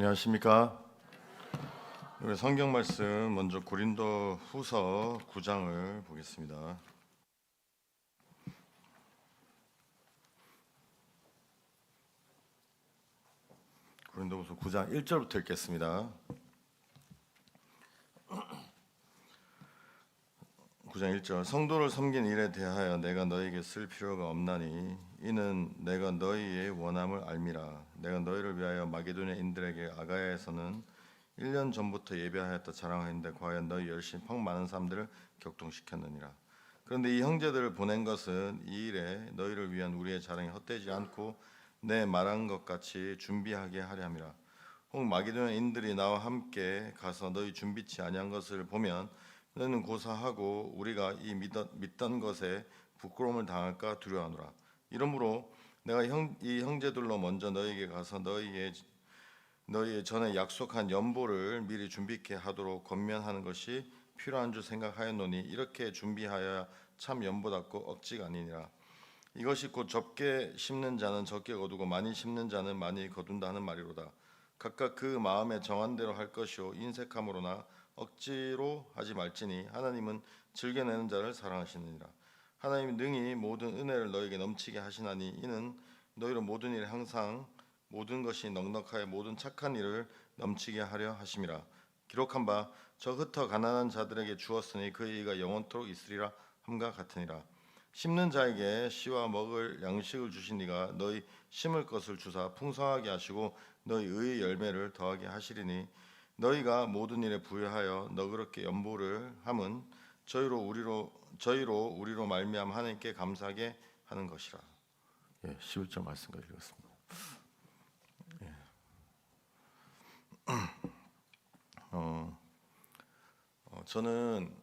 안녕하십니까? 우리 성경 말씀 먼저 고린도후서 9장을 보겠습니다. 고린도후서 9장 1절부터 읽겠습니다. 9장 1절 성도를 섬긴 일에 대하여 내가 너에게 쓸 필요가 없나니 이는 내가 너희의 원함을 알미라. 내가 너희를 위하여 마게도냐인들에게 아가야에서는 1년 전부터 예배하였다 자랑하였는데 과연 너희 열심 펑 많은 사람들을 격동시켰느니라. 그런데 이 형제들을 보낸 것은 이 일에 너희를 위한 우리의 자랑이 헛되지 않고 내 말한 것 같이 준비하게 하려 함이라. 혹 마게도냐인들이 나와 함께 가서 너희 준비치 아니한 것을 보면 너희는 고사하고 우리가 이 믿던 것에 부끄러움을 당할까 두려워하노라. 이러므로 내가 이 형제들로 먼저 너희에게 가서 너희의 전에 약속한 연보를 미리 준비케 하도록 권면하는 것이 필요한 줄 생각하였노니 이렇게 준비하여야 참 연보답고 억지가 아니니라. 이것이 곧 적게 심는 자는 적게 거두고 많이 심는 자는 많이 거둔다 하는 말이로다. 각각 그 마음에 정한 대로 할 것이요 인색함으로나 억지로 하지 말지니 하나님은 즐겨내는 자를 사랑하시느니라. 하나님이 능히 모든 은혜를 너에게 넘치게 하시나니 이는 너희로 모든 일에 항상 모든 것이 넉넉하여 모든 착한 일을 넘치게 하려 하심이라. 기록한 바 저 흩어 가난한 자들에게 주었으니 그 의가 영원토록 있으리라 함과 같으니라. 심는 자에게 씨와 먹을 양식을 주신 이가 너희 심을 것을 주사 풍성하게 하시고 너희 의의 열매를 더하게 하시리니 너희가 모든 일에 부여하여 너그럽게 연보를 함은 저희로 우리로 말미암아 하나님께 감사하게 하는 것이라. 11절 말씀까지 읽었습니다. 저는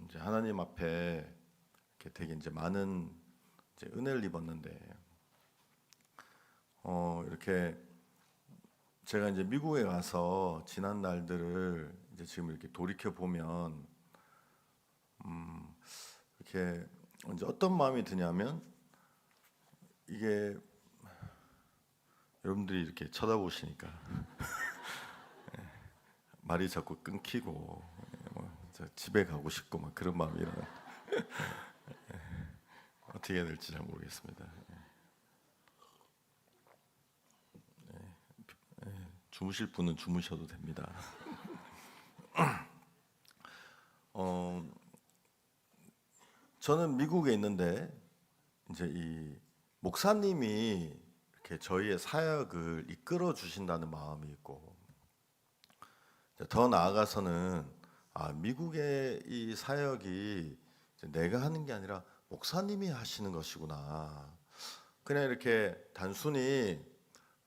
이제 하나님 앞에 이렇게 되게 이제 많은 이제 은혜를 입었는데 이렇게 제가 이제 미국에 가서 지난 날들을 이제 지금 이렇게 돌이켜 보면 이렇게 이제 어떤 마음이 드냐면 이게 여러분들이 이렇게 쳐다보시니까 말이 자꾸 끊기고 집에 가고 싶고 막 그런 마음이 일어나. 어떻게 해야 될지 잘 모르겠습니다. 주무실 분은 주무셔도 됩니다. 저는 미국에 있는데 이제 이 목사님이 이렇게 저희의 사역을 이끌어 주신다는 마음이 있고 더 나아가서는 미국의 이 사역이 내가 하는 게 아니라 목사님이 하시는 것이구나. 그냥 이렇게 단순히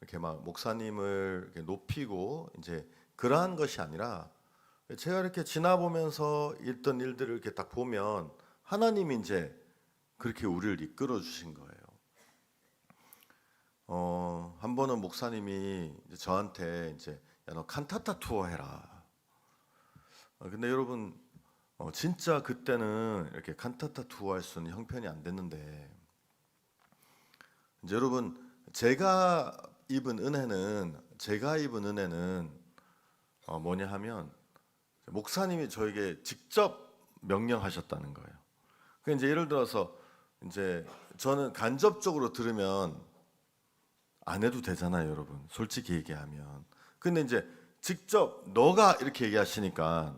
이렇게 막 목사님을 이렇게 높이고 이제 그러한 것이 아니라 제가 이렇게 지나보면서 있던 일들을 이렇게 딱 보면 하나님이 이제 그렇게 우리를 이끌어 주신 거예요. 한 번은 목사님이 이제 저한테 이제 야, 너 칸타타 투어 해라. 근데 여러분 진짜 그때는 이렇게 칸타타 투어 할 수는 형편이 안 됐는데 이제 여러분 제가 입은 은혜는 뭐냐 하면 목사님이 저에게 직접 명령하셨다는 거예요. 그 이제 예를 들어서 이제 저는 간접적으로 들으면 안 해도 되잖아요, 여러분. 솔직히 얘기하면. 근데 이제 직접 너가 이렇게 얘기하시니까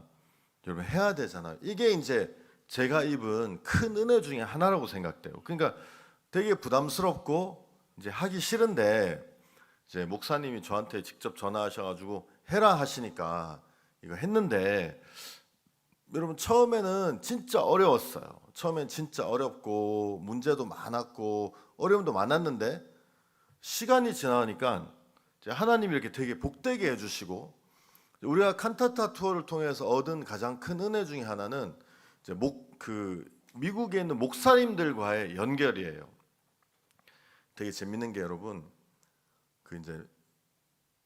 여러분 해야 되잖아요. 이게 이제 제가 입은 큰 은혜 중에 하나라고 생각돼요. 그러니까 되게 부담스럽고 이제 하기 싫은데 이제 목사님이 저한테 직접 전화하셔가지고 해라 하시니까 이거 했는데 여러분 처음에는 진짜 어려웠어요. 처음엔 진짜 어렵고 문제도 많았고 어려움도 많았는데 시간이 지나니까 하나님이 이렇게 되게 복되게 해주시고 우리가 칸타타 투어를 통해서 얻은 가장 큰 은혜 중에 하나는 이제 미국에 있는 목사님들과의 연결이에요. 되게 재밌는 게 여러분 이제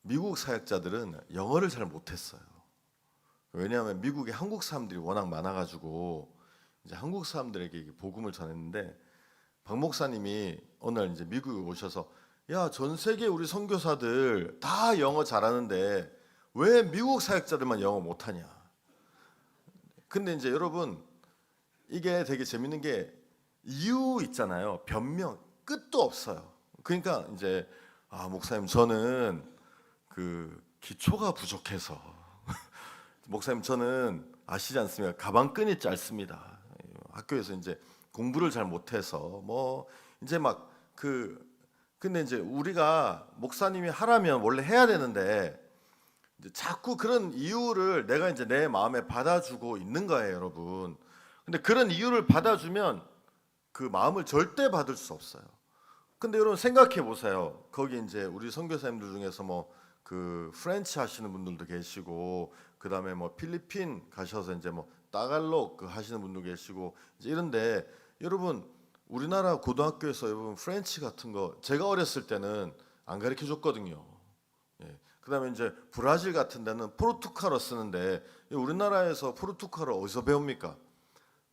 미국 사역자들은 영어를 잘 못했어요. 왜냐하면 미국에 한국 사람들이 워낙 많아가지고 이제 한국 사람들에게 복음을 전했는데 박 목사님이 어느 날 이제 미국에 오셔서 야, 전 세계 우리 선교사들 다 영어 잘하는데 왜 미국 사역자들만 영어 못하냐? 근데 이제 여러분 이게 되게 재밌는 게 이유 있잖아요. 변명 끝도 없어요. 그러니까 이제 목사님 저는 그 기초가 부족해서 목사님 저는 아시지 않습니까? 가방끈이 짧습니다. 학교에서 이제 공부를 잘 못해서 뭐 이제 막 근데 이제 우리가 목사님이 하라면 원래 해야 되는데 이제 자꾸 그런 이유를 내가 이제 내 마음에 받아주고 있는 거예요, 여러분. 근데 그런 이유를 받아주면 그 마음을 절대 받을 수 없어요. 근데 여러분 생각해 보세요. 거기 이제 우리 선교사님들 중에서 뭐 그 프렌치 하시는 분들도 계시고 그다음에 뭐 필리핀 가셔서 이제 뭐 따갈록 그 하시는 분도 계시고 이제 이런데 여러분 우리나라 고등학교에서 여러분 프렌치 같은 거 제가 어렸을 때는 안 가르쳐 줬거든요. 예. 그다음에 이제 브라질 같은 데는 포르투갈어 쓰는데 우리나라에서 포르투갈어 어디서 배웁니까?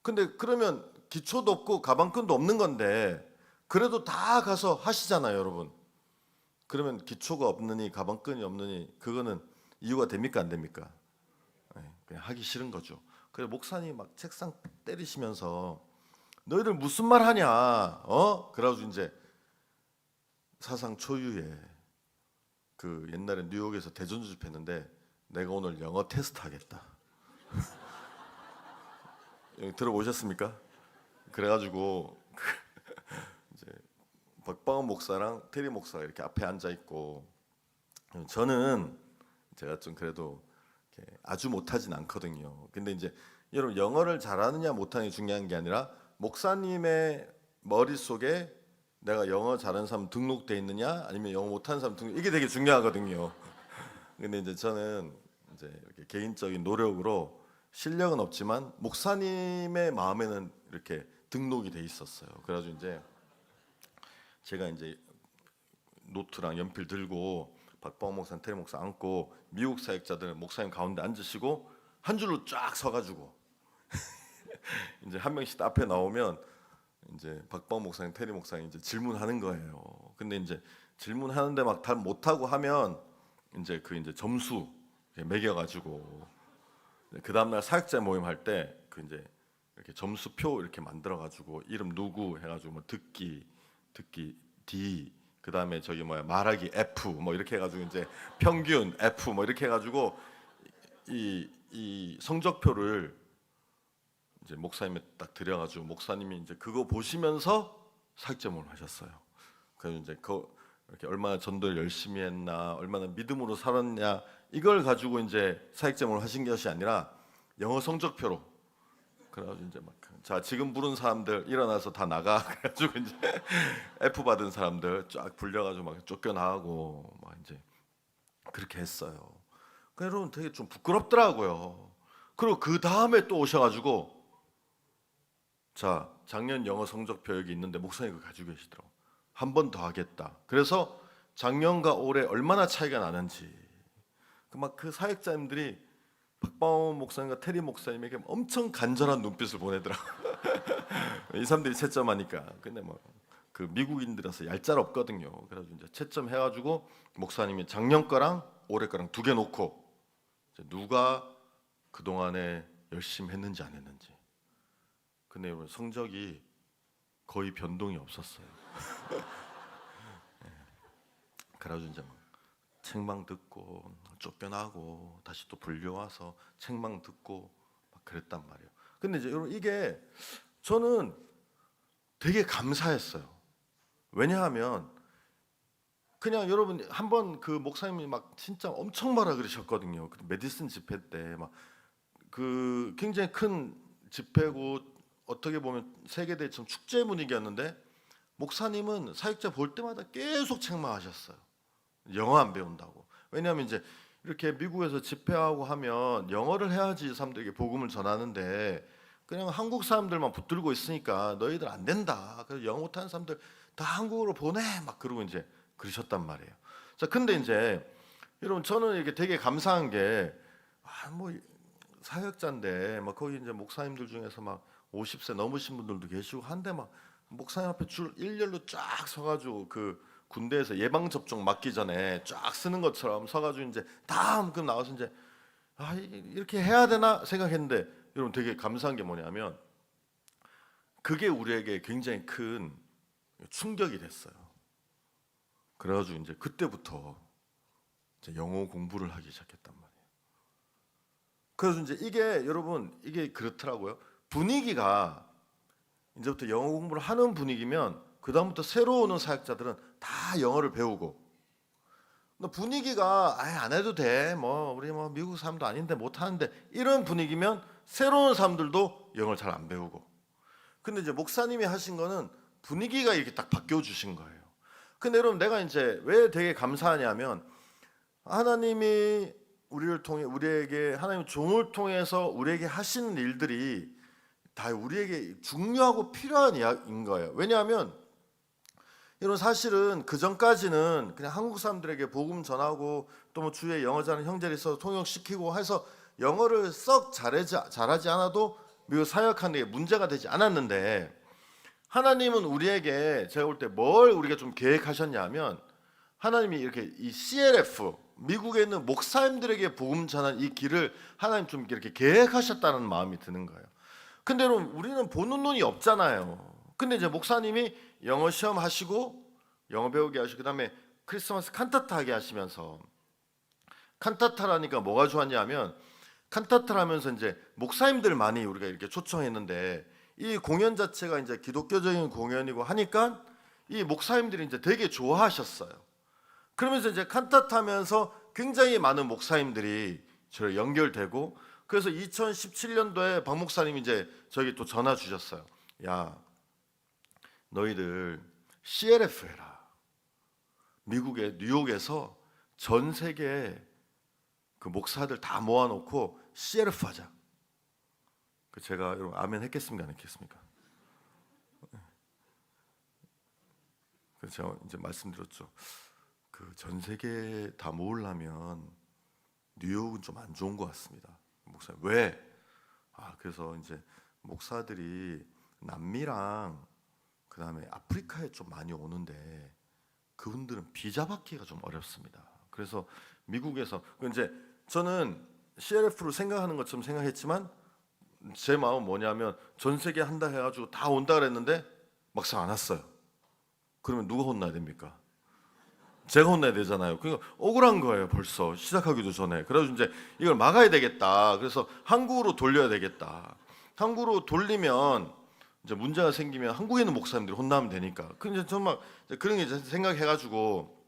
근데 그러면 기초도 없고 가방끈도 없는 건데 그래도 다 가서 하시잖아요, 여러분. 그러면 기초가 없느니 가방끈이 없느니 그거는 이유가 됩니까 안 됩니까? 그냥 하기 싫은 거죠. 그래서 목사님 막 책상 때리시면서 너희들 무슨 말 하냐? 그래가지고 이제 사상 초유의 그 옛날에 뉴욕에서 대전주 집했는데 내가 오늘 영어 테스트 하겠다. 들어보셨습니까? 그래가지고 이제 박방원 목사랑 테리 목사가 이렇게 앞에 앉아 있고 저는 제가 좀 그래도 아주 못하진 않거든요. 근데 이제 여러분 영어를 잘하느냐 못하느냐 중요한 게 아니라 목사님의 머릿속에 내가 영어 잘하는 사람 등록돼 있느냐 아니면 영어 못하는 사람 등록 이게 되게 중요하거든요. 근데 이제 저는 이제 이렇게 개인적인 노력으로 실력은 없지만 목사님의 마음에는 이렇게 등록이 돼 있었어요. 그래가지고 이제 제가 이제 노트랑 연필 들고 박범 목사, 테리 목사 앉고 미국 사역자들 목사님 가운데 앉으시고 한 줄로 쫙 서가지고 이제 한 명씩 앞에 나오면 이제 박범 목사님, 테리 목사님 이제 질문하는 거예요. 근데 이제 질문하는데 막 다 못하고 하면 이제 그 이제 점수 매겨가지고 그 다음날 사역자 모임 할 때 그 이제 이렇게 점수표 이렇게 만들어가지고 이름 누구 해가지고 뭐 듣기 D 그 다음에 저기 뭐야 말하기 F 뭐 이렇게 해가지고 이제 평균 F 뭐 이렇게 해가지고 이 성적표를 이제 목사님에 딱 드려가지고 목사님이 이제 그거 보시면서 사역자 모임 하셨어요. 그래서 이제 이렇게 얼마나 전도를 열심히 했나, 얼마나 믿음으로 살았냐 이걸 가지고 이제 사역자 모임 하신 것이 아니라 영어 성적표로. 그래가지고 이제 막 자 지금 부른 사람들 일어나서 다 나가 그래가지고 이제 F 받은 사람들 쫙 불려가지고 막 쫓겨나고 막 이제 그렇게 했어요. 그 여러분 되게 좀 부끄럽더라고요. 그리고 그 다음에 또 오셔가지고 자 작년 영어 성적표 여기 있는데 목사님 그거 가지고 계시더라고. 한 번 더 하겠다. 그래서 작년과 올해 얼마나 차이가 나는지 막 그 사역자님들이 박바원 목사님과 테리 목사님에게 엄청 간절한 눈빛을 보내더라고. 이 사람들이 채점하니까. 근데 뭐 그 미국인들라서 얄짤없거든요. 그래서 이제 채점해가지고 목사님이 작년 거랑 올해 거랑 두 개 놓고 누가 그 동안에 열심히 했는지 안 했는지. 근데 여러분 성적이 거의 변동이 없었어요. 그래가지고 이제 막 책망 듣고 쫓겨나고 다시 또 불려와서 책망 듣고 막 그랬단 말이에요. 근데 이제 여러분 이게 저는 되게 감사했어요. 왜냐하면 그냥 여러분 한번 그 목사님이 막 진짜 엄청 뭐라 그러셨거든요. 그 메디슨 집회 때 막 그 굉장히 큰 집회고 어떻게 보면 세계대처럼 축제 분위기였는데 목사님은 사역자 볼 때마다 계속 책망하셨어요. 영어 안 배운다고. 왜냐하면 이제 이렇게 미국에서 집회하고 하면 영어를 해야지 사람들에게 복음을 전하는데 그냥 한국 사람들만 붙들고 있으니까 너희들 안 된다. 그래서 영어 못하는 사람들 다 한국으로 보내 막 그러고 이제 그러셨단 말이에요. 자, 근데 이제 여러분 저는 이게 되게 감사한 게 뭐 사역자인데 막 거기 이제 목사님들 중에서 막 50세 넘으신 분들도 계시고 한데 막 목사님 앞에 줄 일렬로 쫙 서가지고 그 군대에서 예방 접종 맞기 전에 쫙 쓰는 것처럼 서가지고 이제 다음 그 나와서 이제 이렇게 해야 되나 생각했는데 여러분 되게 감사한 게 뭐냐면 그게 우리에게 굉장히 큰 충격이 됐어요. 그래가지고 이제 그때부터 이제 영어 공부를 하기 시작했단 말이에요. 그래서 이제 이게 여러분 이게 그렇더라고요. 분위기가 이제부터 영어 공부를 하는 분위기면 그 다음부터 새로 오는 사역자들은 다 영어를 배우고 분위기가 안 해도 돼. 뭐 우리 뭐 미국 사람도 아닌데 못 하는데 이런 분위기면 새로운 사람들도 영어를 잘 안 배우고. 근데 이제 목사님이 하신 거는 분위기가 이렇게 딱 바뀌어 주신 거예요. 근데 여러분 내가 이제 왜 되게 감사하냐면 하나님이 우리를 통해 우리에게 하나님 종을 통해서 우리에게 하시는 일들이 다 우리에게 중요하고 필요한 이야기인 거예요. 왜냐하면 여러분 사실은 그 전까지는 그냥 한국 사람들에게 복음 전하고 또 뭐 주위에 영어 잘하는 형제를 있어서 통역시키고 해서 영어를 썩 잘하지 않아도 미국 사역하는 게 문제가 되지 않았는데 하나님은 우리에게 제가 볼 때 뭘 우리가 좀 계획하셨냐면 하나님이 이렇게 이 CLF 미국에 있는 목사님들에게 복음 전하는 이 길을 하나님 좀 이렇게 계획하셨다는 마음이 드는 거예요. 근데 여러분 우리는 보는 눈이 없잖아요. 근데 이제 목사님이 영어 시험 하시고 영어 배우게 하시고 그다음에 크리스마스 칸타타 하게 하시면서 칸타타라니까 뭐가 좋았냐면 칸타타를 하면서 이제 목사님들 많이 우리가 이렇게 초청했는데 이 공연 자체가 이제 기독교적인 공연이고 하니까 이 목사님들이 이제 되게 좋아하셨어요. 그러면서 이제 칸타타 하면서 굉장히 많은 목사님들이 저를 연결되고 그래서 2017년도에 박 목사님이 이제 저에게 또 전화 주셨어요. 야, 너희들 CLF 해라. 미국의 뉴욕에서 전 세계 그 목사들 다 모아놓고 CLF 하자. 제가 여러분 아멘 했겠습니까? 안 했겠습니까? 그래서 제가 이제 말씀드렸죠. 그 전 세계 다 모으려면 뉴욕은 좀 안 좋은 것 같습니다. 목사님 왜? 그래서 이제 목사들이 남미랑 그 다음에 아프리카에 좀 많이 오는데 그분들은 비자 받기가 좀 어렵습니다. 그래서 미국에서 이제 저는 CLF로 생각하는 것처럼 생각했지만 제 마음은 뭐냐면 전 세계 한다 해가지고 다 온다 그랬는데 막상 안 왔어요. 그러면 누가 혼나야 됩니까? 제가 혼나야 되잖아요. 그러니까 억울한 거예요. 벌써 시작하기도 전에. 그래서 이제 이걸 막아야 되겠다. 그래서 한국으로 돌려야 되겠다. 한국으로 돌리면 이제 문제가 생기면 한국에 있는 목사님들이 혼나면 되니까. 근데 정말 그런 게 생각해가지고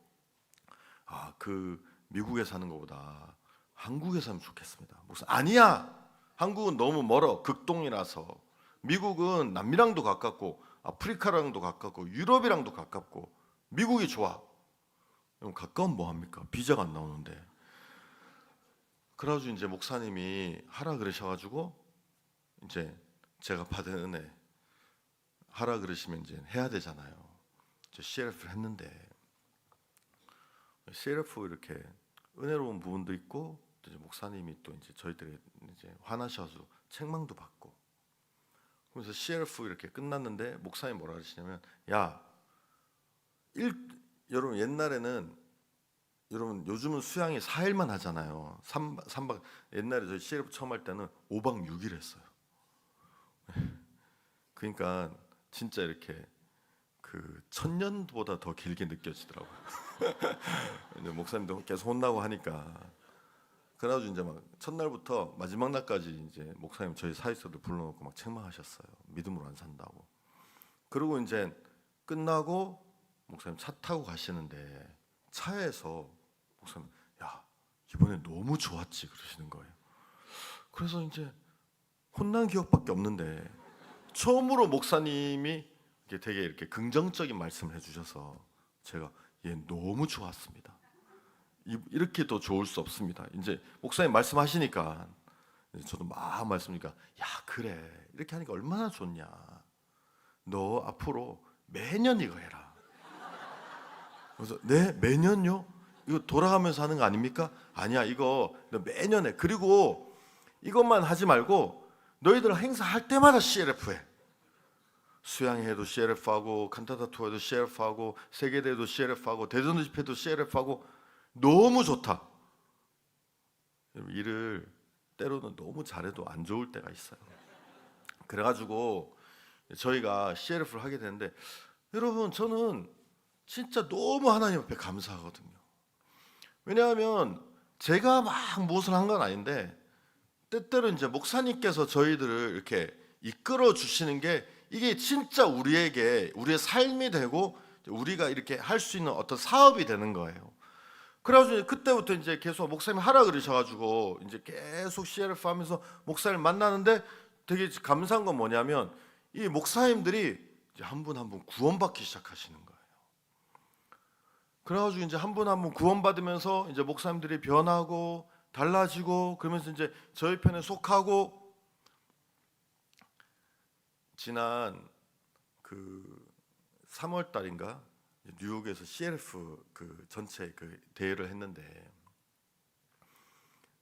그 미국에 사는 것보다 한국에 사면 좋겠습니다. 목사 아니야. 한국은 너무 멀어. 극동이라서. 미국은 남미랑도 가깝고 아프리카랑도 가깝고 유럽이랑도 가깝고 미국이 좋아. 그럼 가까운 뭐 합니까? 비자가 안 나오는데. 그래가지고 이제 목사님이 하라 그러셔가지고 이제 제가 받은 은혜 하라 그러시면 이제 해야 되잖아요. 이제 CLF를 했는데 CLF 이렇게 은혜로운 부분도 있고 또 이제 목사님이 또 이제 저희들이 이제 화나셔서 책망도 받고 그래서 CLF 이렇게 끝났는데 목사님 뭐라 그러시냐면 여러분 옛날에는 여러분 요즘은 수양이 4일만 하잖아요. 3박 옛날에 저희 CLF 처음 할 때는 5박 6일 했어요. 그러니까 진짜 이렇게 그 1000년보다 더 길게 느껴지더라고요. 이제 목사님도 계속 혼나고 하니까 그래가지고 이제 막 첫날부터 마지막 날까지 이제 목사님 저희 사회자들 불러놓고 막 책망하셨어요. 믿음으로 안 산다고. 그리고 이제 끝나고 목사님 차 타고 가시는데 차에서 목사님 이번에 너무 좋았지 그러시는 거예요. 그래서 이제 혼난 기억밖에 없는데 처음으로 목사님이 되게 이렇게 긍정적인 말씀을 해주셔서 제가 너무 좋았습니다. 이렇게 더 좋을 수 없습니다. 이제 목사님 말씀하시니까 저도 막 말씀하니까 그래 이렇게 하니까 얼마나 좋냐. 너 앞으로 매년 이거 해라. 그래서 네 매년요? 이거 돌아가면서 하는 거 아닙니까? 아니야 이거 너 매년 해. 그리고 이것만 하지 말고 너희들 행사할 때마다 CLF 해. 수양회도 CLF하고 칸타타 투어도 CLF하고 세계대회도 CLF하고 대전 집회도 CLF하고 너무 좋다. 일을 때로는 너무 잘해도 안 좋을 때가 있어요. 그래가지고 저희가 CLF를 하게 되는데 여러분 저는 진짜 너무 하나님 앞에 감사하거든요. 왜냐하면 제가 막 무엇을 한 건 아닌데 때때로 이제 목사님께서 저희들을 이렇게 이끌어 주시는 게 이게 진짜 우리에게 우리의 삶이 되고 우리가 이렇게 할 수 있는 어떤 사업이 되는 거예요. 그래가지고 그때부터 이제 계속 목사님 하라 그러셔가지고 이제 계속 CLF 하면서 목사님 만나는데 되게 감사한 건 뭐냐면 이 목사님들이 이제 한 분 한 분 구원받기 시작하시는 거예요. 그래가지고 이제 한 분 한 분 구원받으면서 이제 목사님들이 변하고 달라지고 그러면서 이제 저희 편에 속하고 지난 그 3월 달인가 뉴욕에서 CLF 그 전체 그 대회를 했는데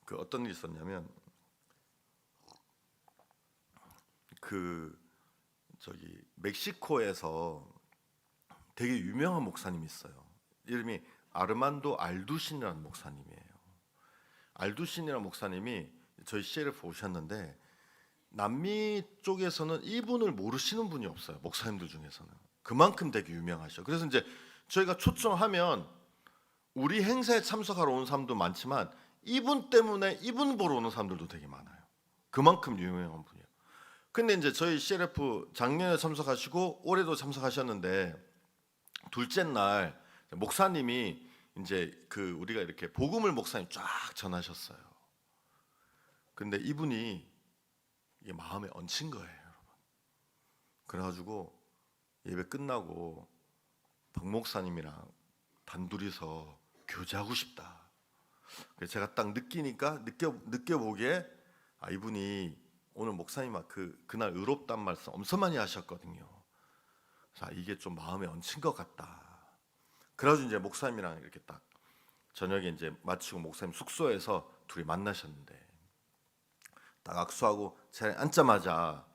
그 어떤 일이 있었냐면 그 저기 멕시코에서 되게 유명한 목사님이 있어요. 이름이 아르만도 알두신이라는 목사님이에요. 알두신이라는 목사님이 저희 CLF 오셨는데 남미 쪽에서는 이분을 모르시는 분이 없어요. 목사님들 중에서는 그만큼 되게 유명하셔. 그래서 이제 저희가 초청하면 우리 행사에 참석하러 온 사람도 많지만 이분 때문에 이분 보러 오는 사람들도 되게 많아요. 그만큼 유명한 분이에요. 근데 이제 저희 CLF 작년에 참석하시고 올해도 참석하셨는데 둘째 날 목사님이 이제 그 우리가 이렇게 복음을 목사님 쫙 전하셨어요. 근데 이분이 이게 마음에 얹힌 거예요, 여러분. 그래가지고 예배 끝나고 박 목사님이랑 단둘이서 교제하고 싶다. 그래서 제가 딱 느껴보기에 이분이 오늘 목사님 그날 의롭단 말씀 엄청 많이 하셨거든요. 자, 이게 좀 마음에 얹힌 것 같다. 그래가지고 이제 목사님이랑 이렇게 딱 저녁에 이제 마치고 목사님 숙소에서 둘이 만나셨는데 딱 악수하고 자리에 앉자마자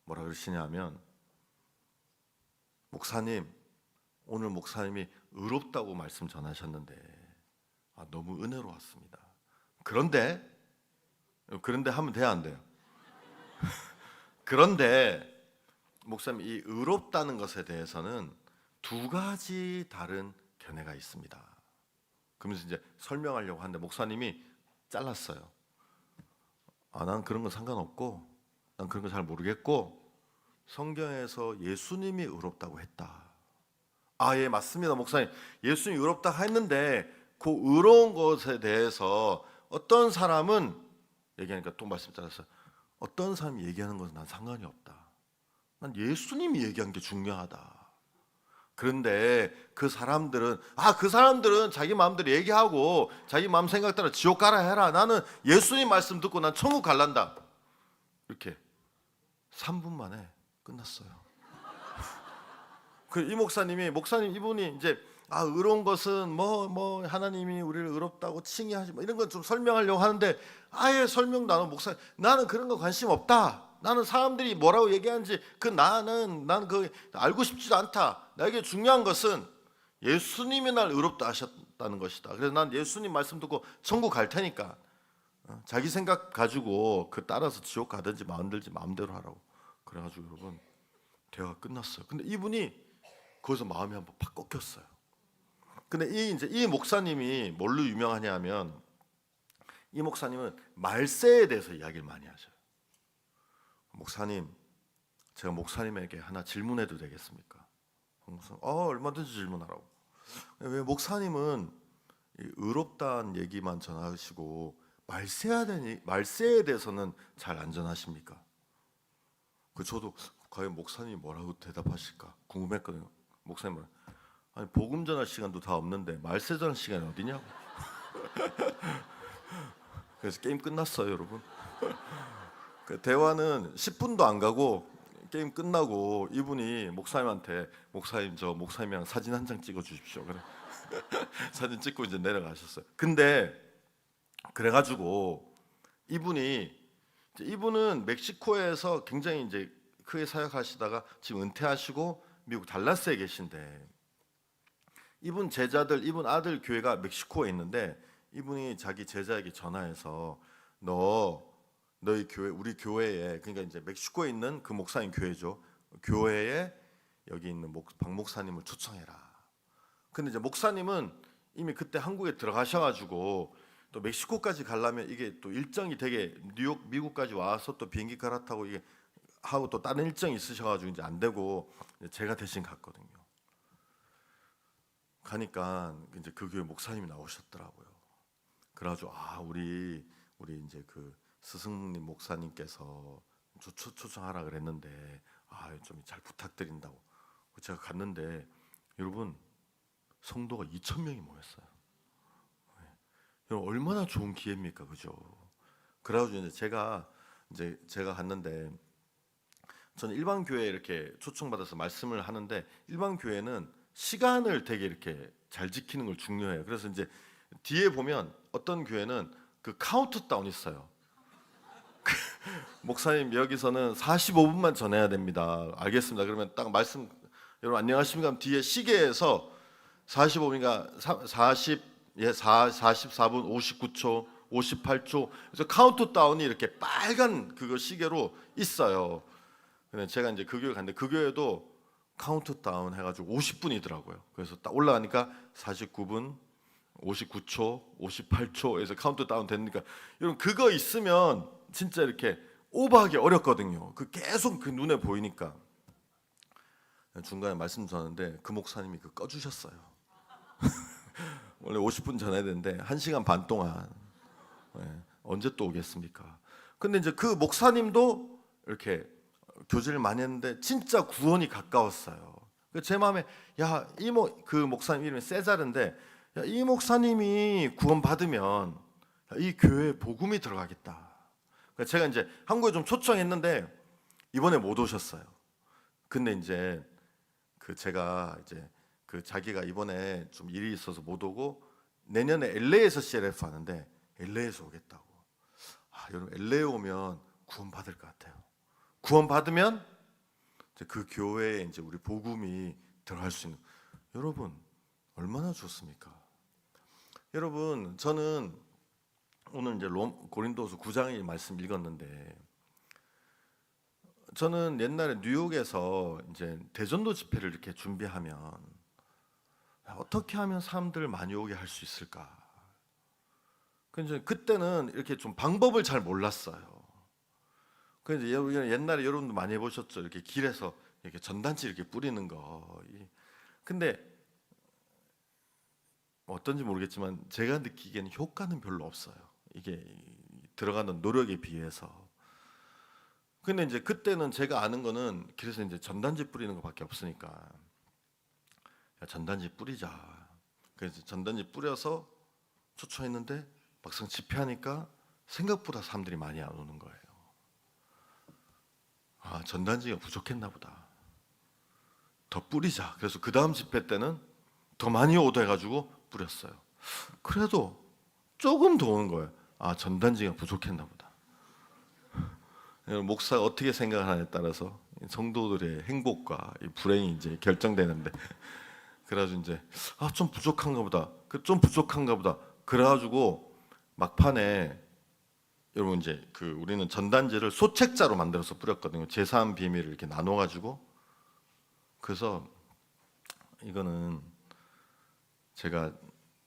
뭐라 그러시냐면 목사님 오늘 목사님이 의롭다고 말씀 전하셨는데 너무 은혜로웠습니다. 그런데 하면 돼야 안 돼요? 그런데 목사님 이 의롭다는 것에 대해서는 두 가지 다른 견해가 있습니다. 그러면서 이제 설명하려고 하는데 목사님이 잘랐어요. 난 그런 건 상관없고 난 그런 거 잘 모르겠고 성경에서 예수님이 의롭다고 했다. 예, 맞습니다 목사님. 예수님이 의롭다 했는데 그 의로운 것에 대해서 어떤 사람은 얘기하니까 또 말씀 잘랐어요. 어떤 사람이 얘기하는 것은 난 상관이 없다. 난 예수님이 얘기한 게 중요하다. 그런데 그 사람들은 자기 마음대로 얘기하고 자기 마음 생각 따라 지옥 가라 해라. 나는 예수님 말씀 듣고 난 천국 갈란다. 이렇게 3분 만에 끝났어요. 이 목사님 이분이 이제 의로운 것은 뭐 하나님이 우리를 의롭다고 칭의하지 이런 건 좀 설명하려고 하는데 아예 설명도 안 하고 목사님 나는 그런 거 관심 없다. 나는 사람들이 뭐라고 얘기하는지 나는 그 알고 싶지도 않다. 나에게 중요한 것은 예수님이 날 의롭다 하셨다는 것이다. 그래서 난 예수님 말씀 듣고 천국 갈 테니까 자기 생각 가지고 따라서 지옥 가든지 만들지 마음대로 하라고. 그래가지고 여러분 대화가 끝났어요. 근데 이분이 거기서 마음이 한번 팍 꺾였어요. 근데 이 목사님이 뭘로 유명하냐면 이 목사님은 말세에 대해서 이야기를 많이 하셔요. 목사님, 제가 목사님에게 하나 질문해도 되겠습니까? 얼마든지 질문하라고. 왜 목사님은 의롭다는 얘기만 전하시고 말세에 대해서는 잘 안 전하십니까? 저도 과연 목사님이 뭐라고 대답하실까 궁금했거든요. 목사님은 복음 전할 시간도 다 없는데 말세 전할 시간이 어디냐고. 그래서 게임 끝났어요, 여러분. 그 대화는 10분도 안 가고 게임 끝나고 이분이 목사님한테 목사님이랑 사진 한 장 찍어 주십시오. 그래. 사진 찍고 이제 내려가셨어요. 근데 그래가지고 이분은 멕시코에서 굉장히 이제 크게 사역하시다가 지금 은퇴하시고 미국 달라스에 계신데, 이분 제자들, 이분 아들 교회가 멕시코에 있는데, 이분이 자기 제자에게 전화해서 너희 교회, 우리 교회에, 그러니까 이제 멕시코에 있는 그 목사님 교회죠, 교회에 여기 있는 박 목사님을 초청해라. 근데 이제 목사님은 이미 그때 한국에 들어가셔가지고 또 멕시코까지 가려면 이게 또 일정이 되게 뉴욕, 미국까지 와서 또 비행기 갈아타고 이게 하고 또 다른 일정이 있으셔가지고 이제 안 되고 제가 대신 갔거든요. 가니까 이제 그 교회 목사님이 나오셨더라고요. 그래가지고 우리 이제 그 스승님 목사님께서 초청하라 그랬는데 좀 잘 부탁드린다고 제가 갔는데, 여러분 성도가 2,000명이 모였어요. 얼마나 좋은 기회입니까, 그죠? 그래가지고 이제 제가 갔는데, 저는 일반 교회에 이렇게 초청받아서 말씀을 하는데, 일반 교회는 시간을 되게 이렇게 잘 지키는 걸 중요해요. 그래서 이제 뒤에 보면 어떤 교회는 그 카운트다운 있어요. 목사님 여기서는 45분만 전해야 됩니다. 알겠습니다. 그러면 딱 말씀, 여러분 안녕하십니까? 뒤에 시계에서 45분인가 44분 59초 58초, 그래서 카운트다운이 이렇게 빨간 그거 시계로 있어요. 근데 제가 이제 그 교회 갔는데, 그 교회도 카운트다운 해가지고 50분이더라고요. 그래서 딱 올라가니까 49분 59초 58초에서 카운트다운 되니까, 여러분 그거 있으면 진짜 이렇게 오버하기 어렵거든요. 그 계속 그 눈에 보이니까. 중간에 말씀 전하는데 그 목사님이 그 꺼주셨어요. 원래 50분 전해야 되는데 1시간 반 동안 언제 또 오겠습니까? 근데 이제 그 목사님도 이렇게 교제를 많이 했는데 진짜 구원이 가까웠어요. 제 마음에 그 목사님 이름이 세자르인데, 이 목사님이 구원 받으면 이 교회에 복음이 들어가겠다. 제가 이제 한국에 좀 초청했는데 이번에 못 오셨어요. 근데 이제 제가 이제 자기가 이번에 좀 일이 있어서 못 오고 내년에 LA에서 CLF 하는데 LA에서 오겠다고. 여러분 LA 오면 구원 받을 것 같아요. 구원 받으면 그 교회에 이제 우리 복음이 들어갈 수 있는, 여러분 얼마나 좋습니까? 여러분 저는 오늘 이제 고린도서 9장의 말씀 읽었는데, 저는 옛날에 뉴욕에서 이제 대전도 집회를 이렇게 준비하면 어떻게 하면 사람들을 많이 오게 할 수 있을까? 그때는 이렇게 좀 방법을 잘 몰랐어요. 그래서 옛날에 여러분도 많이 해보셨죠? 이렇게 길에서 이렇게 전단지 이렇게 뿌리는 거. 근데 어떤지 모르겠지만 제가 느끼기에는 효과는 별로 없어요. 이게 들어가는 노력에 비해서. 근데 이제 그때는 제가 아는 거는 길에서 이제 전단지 뿌리는 것밖에 없으니까, 전단지 뿌리자. 그래서 전단지 뿌려서 초청했는데 막상 집회하니까 생각보다 사람들이 많이 안 오는 거예요. 전단지가 부족했나 보다. 더 뿌리자. 그래서 그 다음 집회 때는 더 많이 오다 해가지고 뿌렸어요. 그래도 조금 더 오는 거예요. 전단지가 부족했나 보다. 목사가 어떻게 생각하느냐에 따라서 성도들의 행복과 불행이 이제 결정되는데, 그래가지고 이제 좀 부족한가 보다. 좀 부족한가 보다. 그래가지고 막판에 여러분 이제 우리는 전단지를 소책자로 만들어서 뿌렸거든요. 제사한 비밀을 이렇게 나눠가지고. 그래서 이거는 제가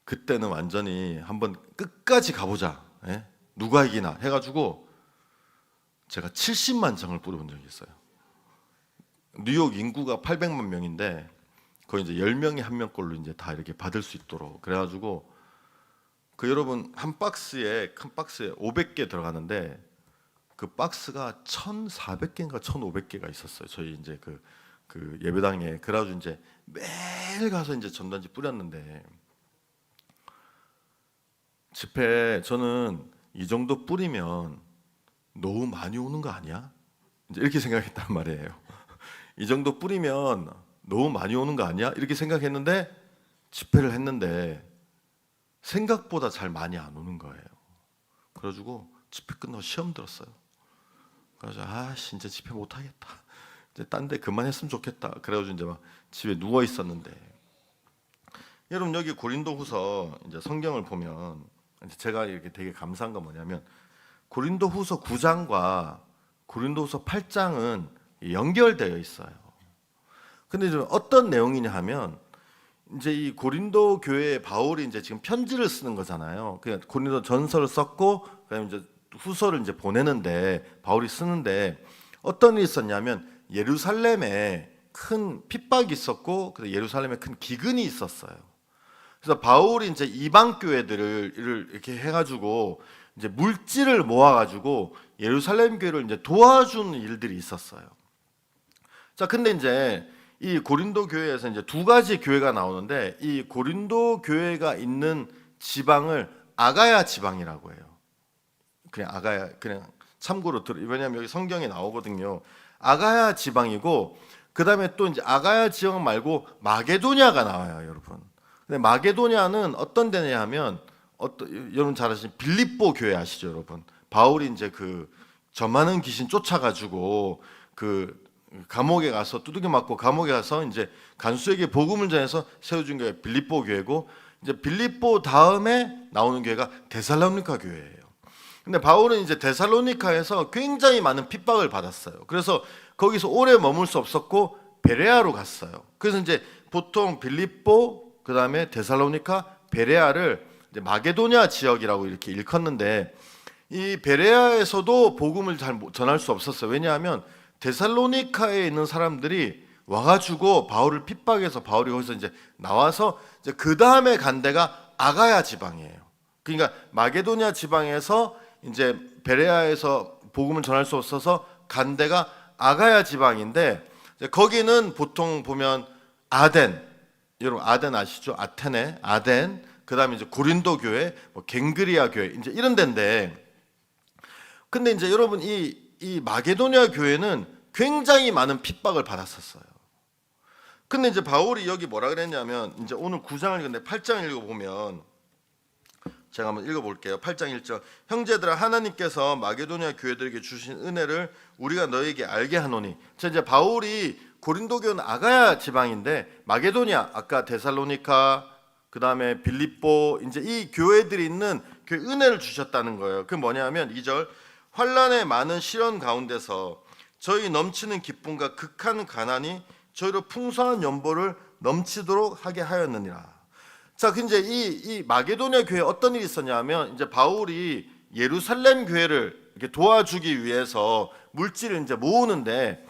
그때는 완전히 한번 끝까지 가보자. 누가 이기나 해가지고 제가 70만 장을 뿌려본 적이 있어요. 뉴욕 인구가 800만 명인데 거의 이제 10명이 한 명꼴로 이제 다 이렇게 받을 수 있도록. 그래가지고 여러분 한 박스에, 큰 박스에 500개 들어가는데 그 박스가 1,400개인가 1,500개가 있었어요. 저희 이제 그 예배당에. 그래가지고 이제 매일 가서 이제 전단지 뿌렸는데, 집회 저는 이 정도 뿌리면 너무 많이 오는 거 아니야? 이제 이렇게 생각했단 말이에요. 이 정도 뿌리면 너무 많이 오는 거 아니야? 이렇게 생각했는데 집회를 했는데 생각보다 잘 많이 안 오는 거예요. 그래가지고 집회 끝나고 시험 들었어요. 그래서 진짜 집회 못 하겠다. 이제 딴 데 그만했으면 좋겠다. 그래가지고 이제 막 집에 누워 있었는데, 여러분 여기 고린도후서 이제 성경을 보면 이제 제가 이렇게 되게 감사한 건 뭐냐면 고린도후서 9장과 고린도후서 8장은 연결되어 있어요. 근데 좀 어떤 내용이냐 하면 이제 이 고린도 교회에 바울이 이제 지금 편지를 쓰는 거잖아요. 그냥 고린도 전서를 썼고 그다음에 이제 후서를 이제 보내는데 바울이 쓰는데 어떤 일이 있었냐면 예루살렘에 큰 핍박이 있었고 그다음에 예루살렘에 큰 기근이 있었어요. 그래서 바울이 이제 이방 교회들을 이렇게 해가지고 이제 물질을 모아가지고 예루살렘 교회를 이제 도와주는 일들이 있었어요. 자, 근데 이제 이 고린도 교회에서 이제 두 가지 교회가 나오는데 이 고린도 교회가 있는 지방을 아가야 지방이라고 해요. 그냥 아가야, 그냥 참고로 왜냐하면 여기 성경에 나오거든요. 아가야 지방이고 그 다음에 또 이제 아가야 지방 말고 마게도냐가 나와요, 여러분. 근데 마게도냐는 어떤 데냐 하면 여러분 잘 아시는 빌립보 교회 아시죠, 여러분? 바울이 이제 그 저 많은 귀신 쫓아가지고 그 감옥에 가서 두들겨 맞고 감옥에 가서 이제 간수에게 복음을 전해서 세워준 교회가 빌립보 교회고 이제 빌립보 다음에 나오는 교회가 데살로니가 교회예요. 근데 바울은 이제 데살로니카에서 굉장히 많은 핍박을 받았어요. 그래서 거기서 오래 머물 수 없었고 베레아로 갔어요. 그래서 이제 보통 빌립보 그다음에 데살로니카 베레아를 이제 마게도냐 지역이라고 이렇게 일컫는데 이 베레아에서도 복음을 잘 전할 수 없었어요. 왜냐하면 데살로니카에 있는 사람들이 와가지고 바울을 핍박해서 바울이 거기서 이제 나와서 이제 그 다음에 간 데가 아가야 지방이에요. 그러니까 마게도냐 지방에서 이제 베레아에서 복음을 전할 수 없어서 간 데가 아가야 지방인데 거기는 보통 보면 아덴, 여러분 아덴 아시죠? 아테네, 아덴, 그다음에 이제 고린도 교회, 뭐 갱그리아 교회 이제 이런 데인데, 근데 이제 여러분 이 마게도냐 교회는 굉장히 많은 핍박을 받았었어요. 근데 이제 바울이 여기 뭐라 그랬냐면 이제 오늘 9장을 읽는데 8장 읽어보면 제가 한번 읽어볼게요. 8장 1절 형제들아 하나님께서 마게도냐 교회들에게 주신 은혜를 우리가 너에게 알게 하노니. 자, 이제 바울이 고린도 교회는 아가야 지방인데 마게도냐 아까 데살로니카 그 다음에 빌립보 이제 이 교회들이 있는 교회 은혜를 주셨다는 거예요. 그 뭐냐면 2절 환난의 많은 시련 가운데서 저희 넘치는 기쁨과 극한 가난이 저희로 풍성한 연보를 넘치도록 하게 하였느니라. 자, 이제 이 마게도냐 교회에 어떤 일이 있었냐면 이제 바울이 예루살렘 교회를 이렇게 도와주기 위해서 물질을 이제 모으는데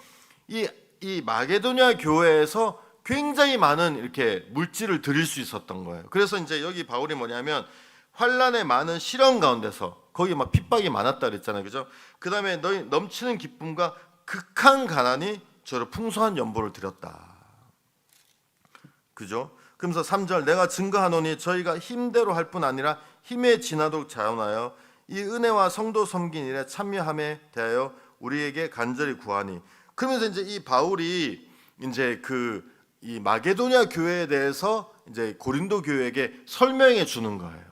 이 마게도냐 교회에서 굉장히 많은 이렇게 물질을 드릴 수 있었던 거예요. 그래서 이제 여기 바울이 뭐냐면 환난의 많은 시련 가운데서 거기 막 핍박이 많았다 그랬잖아요, 그죠? 그 다음에 너희 넘치는 기쁨과 극한 가난이 저를 풍성한 연보를 드렸다, 그죠? 그러면서 3절 내가 증거하노니 저희가 힘대로 할 뿐 아니라 힘에 지나도록 자원하여 이 은혜와 성도 섬긴 일에 참여함에 대하여 우리에게 간절히 구하니. 그러면서 이제 이 바울이 이제 이 마게도냐 교회에 대해서 이제 고린도 교회에게 설명해 주는 거예요.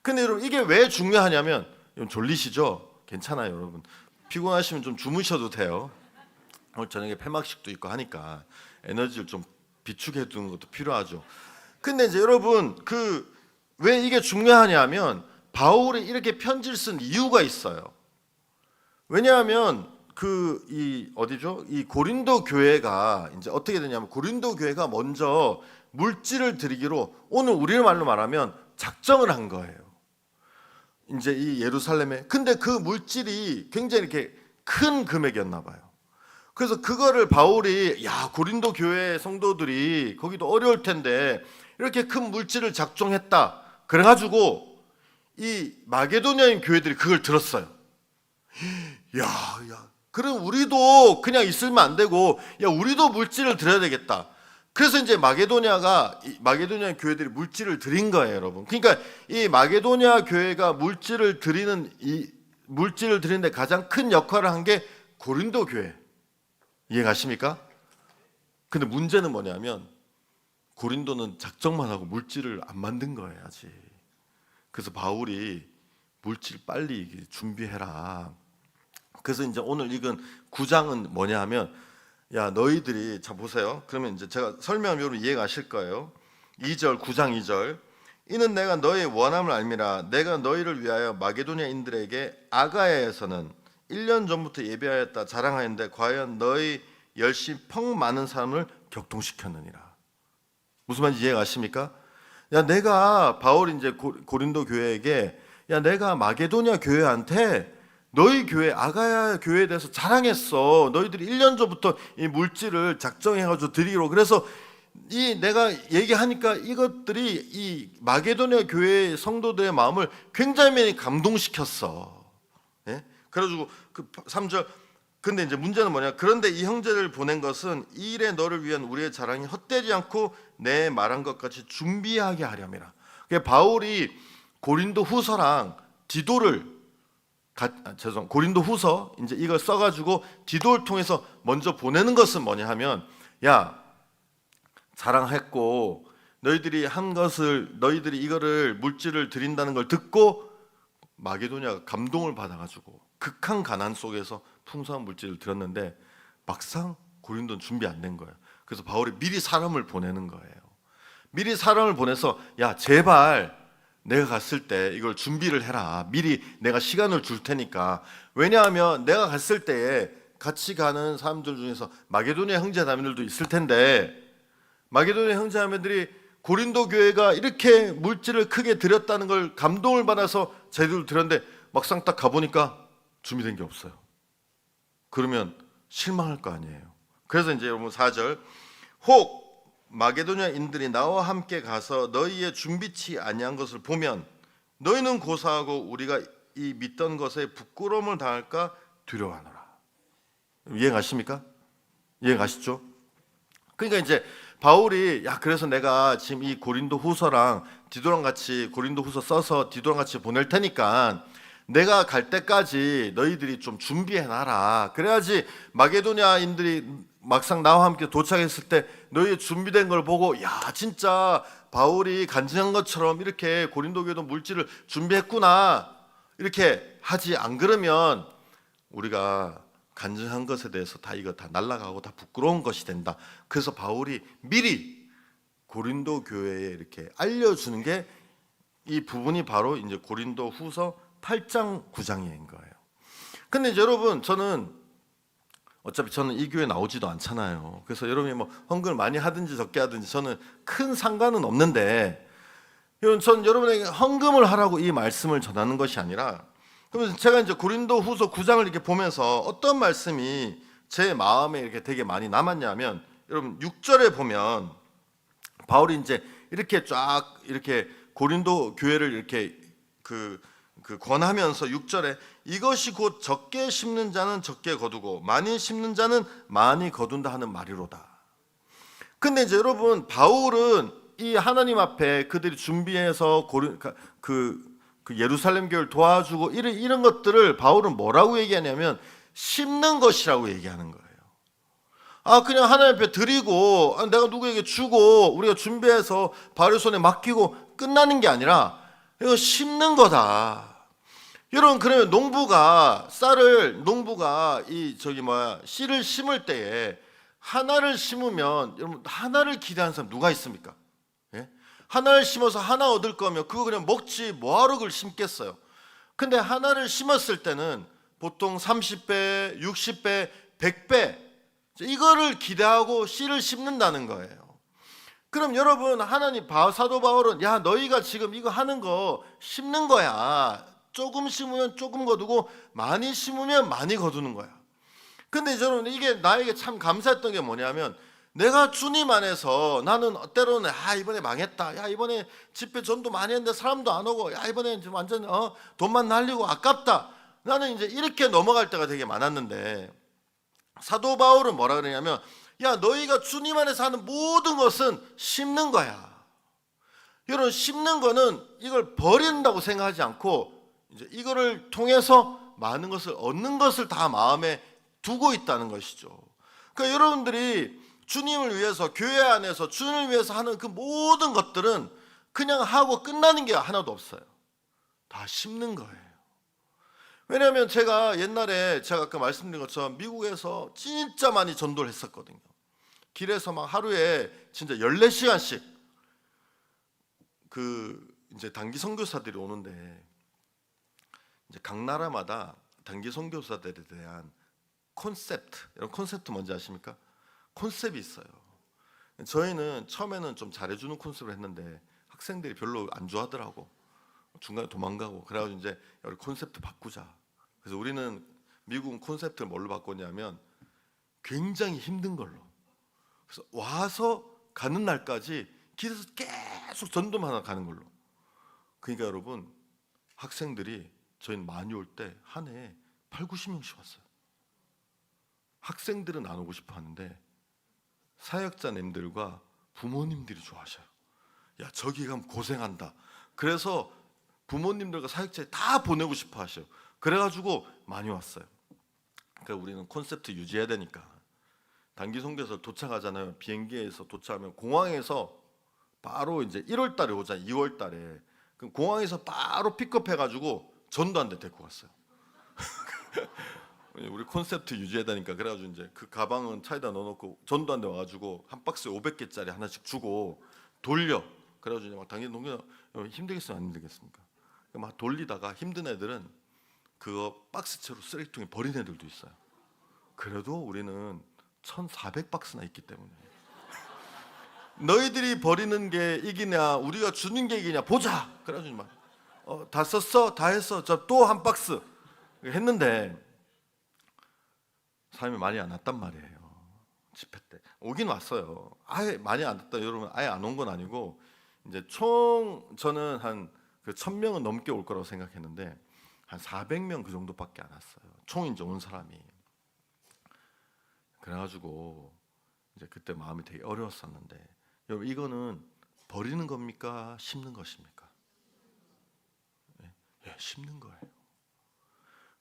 근데 여러분 이게 왜 중요하냐면, 여러분 졸리시죠? 괜찮아요, 여러분. 피곤하시면 좀 주무셔도 돼요. 오늘 저녁에 폐막식도 있고 하니까 에너지를 좀 비축해 두는 것도 필요하죠. 근데 이제 여러분 왜 이게 중요하냐면 바울이 이렇게 편지를 쓴 이유가 있어요. 왜냐하면 이 고린도 교회가 이제 어떻게 되냐면 고린도 교회가 먼저 물질을 드리기로 오늘 우리 말로 말하면 작정을 한 거예요. 이제 이 예루살렘에. 근데 그 물질이 굉장히 이렇게 큰 금액이었나 봐요. 그래서 그거를 바울이 고린도 교회 성도들이 거기도 어려울 텐데 이렇게 큰 물질을 작정했다. 그래가지고 이 마게도냐인 교회들이 그걸 들었어요. 그럼 우리도 그냥 있으면 안 되고 우리도 물질을 드려야 되겠다. 그래서 이제 마게도냐 교회들이 물질을 드린 거예요, 여러분. 그러니까 이 마게도냐 교회가 물질을 드리는데 가장 큰 역할을 한 게 고린도 교회. 이해가십니까? 근데 문제는 뭐냐면 고린도는 작정만 하고 물질을 안 만든 거예요, 아직. 그래서 바울이 물질 빨리 준비해라. 그래서 이제 오늘 읽은 9장은 뭐냐 하면 야 너희들이 자 보세요. 그러면 이제 제가 설명하면 여러분 이해가 하실 거예요. 2절 9장 2절 이는 내가 너희의 원함을 알미라 내가 너희를 위하여 마게도냐인들에게 아가야에서는 1년 전부터 예배하였다 자랑하였는데 과연 너희 열심 펑 많은 사람을 격동시켰느니라. 무슨 말인지 이해가 가십니까? 야 내가 바울이 이제 고린도 교회에게 야 내가 마게도냐 교회한테 너희 교회 아가야 교회에 대해서 자랑했어. 너희들이 1년 전부터 이 물질을 작정해가지고 드리기로. 그래서 이 내가 얘기하니까 이것들이 이 마게도냐 교회 성도들의 마음을 굉장히 많이 감동시켰어. 예? 그래가지고 그 3절 근데 이제 문제는 뭐냐? 그런데 이 형제를 보낸 것은 이 일에 너를 위한 우리의 자랑이 헛되지 않고 내 말한 것 같이 준비하게 하렴이라. 바울이 고린도 후서랑 디도를 고린도 후서 이제 이걸 써가지고 디도를 통해서 먼저 보내는 것은 뭐냐 하면 야 자랑했고 너희들이 한 것을 너희들이 이거를 물질을 드린다는 걸 듣고 마게도냐가 감동을 받아가지고 극한 가난 속에서 풍성한 물질을 드렸는데 막상 고린도는 준비 안 된 거예요. 그래서 바울이 미리 사람을 보내는 거예요. 미리 사람을 보내서 야 제발 내가 갔을 때 이걸 준비를 해라. 미리 내가 시간을 줄 테니까. 왜냐하면 내가 갔을 때에 같이 가는 사람들 중에서 마게도냐 형제자매들도 있을 텐데 마게도냐 형제자매들이 고린도 교회가 이렇게 물질을 크게 드렸다는 걸 감동을 받아서 제대로 드렸는데 막상 딱 가보니까 준비된 게 없어요. 그러면 실망할 거 아니에요. 그래서 이제 여러분 4절 혹 마게도냐인들이 나와 함께 가서 너희의 준비치 아니한 것을 보면 너희는 고사하고 우리가 이 믿던 것에 부끄러움을 당할까 두려워하노라. 이해가십니까? 이해가시죠? 그러니까 이제 바울이 야 그래서 내가 지금 이 고린도 후서랑 디도랑 같이 고린도 후서 써서 디도랑 같이 보낼 테니까 내가 갈 때까지 너희들이 좀 준비해놔라. 그래야지 마게도냐인들이 막상 나와 함께 도착했을 때 너희 준비된 걸 보고 야 진짜 바울이 간증한 것처럼 이렇게 고린도 교회도 물질을 준비했구나 이렇게 하지. 안 그러면 우리가 간증한 것에 대해서 다 이거 다 날아가고 다 부끄러운 것이 된다. 그래서 바울이 미리 고린도 교회에 이렇게 알려주는 게 이 부분이 바로 이제 고린도 후서 8장 9장인 거예요. 근데 이제 여러분 어차피 저는 이 교회 나오지도 않잖아요. 그래서 여러분이 뭐 헌금을 많이 하든지 적게 하든지 저는 큰 상관은 없는데 전 여러분에게 헌금을 하라고 이 말씀을 전하는 것이 아니라 그러면 제가 이제 고린도 후서 9장을 이렇게 보면서 어떤 말씀이 제 마음에 이렇게 되게 많이 남았냐면 여러분 6절에 보면 바울이 이제 이렇게 쫙 이렇게 고린도 교회를 이렇게 권하면서 6절에 이것이 곧 적게 심는 자는 적게 거두고 많이 심는 자는 많이 거둔다 하는 말이로다. 근데 이제 여러분 바울은 이 하나님 앞에 그들이 준비해서 예루살렘 교회를 도와주고 이런 것들을 바울은 뭐라고 얘기하냐면 심는 것이라고 얘기하는 거예요. 그냥 하나님 앞에 드리고 내가 누구에게 주고 우리가 준비해서 바울의 손에 맡기고 끝나는 게 아니라 이거 심는 거다. 여러분 그러면 농부가 씨를 심을 때에 하나를 심으면 여러분 하나를 기대하는 사람 누가 있습니까? 예? 하나를 심어서 하나 얻을 거면 그거 그냥 먹지 뭐하러 그걸 심겠어요. 근데 하나를 심었을 때는 보통 30배, 60배, 100배 이거를 기대하고 씨를 심는다는 거예요. 그럼 여러분 사도 바울은 야 너희가 지금 이거 하는 거 심는 거야. 조금 심으면 조금 거두고 많이 심으면 많이 거두는 거야. 근데 저는 이게 나에게 참 감사했던 게 뭐냐면 내가 주님 안에서 나는 때로는 이번에 망했다. 야 이번에 집회 전도 많이 했는데 사람도 안 오고 야 이번에 완전 돈만 날리고 아깝다. 나는 이제 이렇게 넘어갈 때가 되게 많았는데 사도 바울은 뭐라 그러냐면 야 너희가 주님 안에서 하는 모든 것은 심는 거야. 여러분 심는 거는 이걸 버린다고 생각하지 않고 이제 이거를 통해서 많은 것을 얻는 것을 다 마음에 두고 있다는 것이죠. 그러니까 여러분들이 주님을 위해서 교회 안에서 주님을 위해서 하는 그 모든 것들은 그냥 하고 끝나는 게 하나도 없어요. 다 심는 거예요. 왜냐하면 제가 옛날에 제가 아까 말씀드린 것처럼 미국에서 진짜 많이 전도를 했었거든요. 길에서 막 하루에 진짜 14시간씩 그 이제 단기 선교사들이 오는데, 이제 각 나라마다 단기 선교사들에 대한 콘셉트, 이런 콘셉트 뭔지 아십니까? 콘셉트이 있어요. 저희는 처음에는 좀 잘해주는 콘셉트를 했는데 학생들이 별로 안 좋아하더라고. 중간에 도망가고. 그래가지고 이제 우리 콘셉트 바꾸자. 그래서 우리는 미국 콘셉트를 뭘로 바꿨냐면 굉장히 힘든 걸로. 그래서 와서 가는 날까지 길에서 계속 전도만 하나 가는 걸로. 그러니까 여러분, 학생들이 저희는 많이 올 때 한 해에 8, 90명씩 왔어요. 학생들은 안 오고 싶어 하는데 사역자님들과 부모님들이 좋아하셔요. 야, 저기 가면 고생한다. 그래서 부모님들과 사역자에 다 보내고 싶어 하셔요. 그래가지고 많이 왔어요. 그러니까 우리는 콘셉트 유지해야 되니까 단기 선교사 도착하잖아요. 비행기에서 도착하면 공항에서 바로 이제 1월 달에 오잖아요. 2월 달에. 그럼 공항에서 바로 픽업해가지고 전도한테 데리고 갔어요. 우리 콘셉트 유지해야 되니까. 그래가지고 이제 그 가방은 차에다 넣어놓고 전도한테 와가지고 한 박스에 500개짜리 하나씩 주고 돌려. 그래가지고 이제 막 단기 선교사 힘들겠어요, 안 힘들겠습니까? 막 돌리다가 힘든 애들은 그거 박스채로 쓰레기통에 버린 애들도 있어요. 그래도 우리는 1,400박스나 있기 때문에 너희들이 버리는 게 이기냐 우리가 주는 게 이기냐 보자. 그래가지고 막 다 썼어? 다 했어? 저 또 한 박스 했는데 사람이 많이 안 왔단 말이에요. 집회 때 오긴 왔어요. 아예 많이 안 왔다. 여러분, 아예 안 온 건 아니고 이제 총 저는 한 1,000명은 넘게 올 거라고 생각했는데 한 400명 그 정도밖에 안 왔어요. 총 이제 온 사람이. 그래가지고 이제 그때 마음이 되게 어려웠었는데, 여러분, 이거는 버리는 겁니까? 심는 것입니까? 예, 심는 거예요.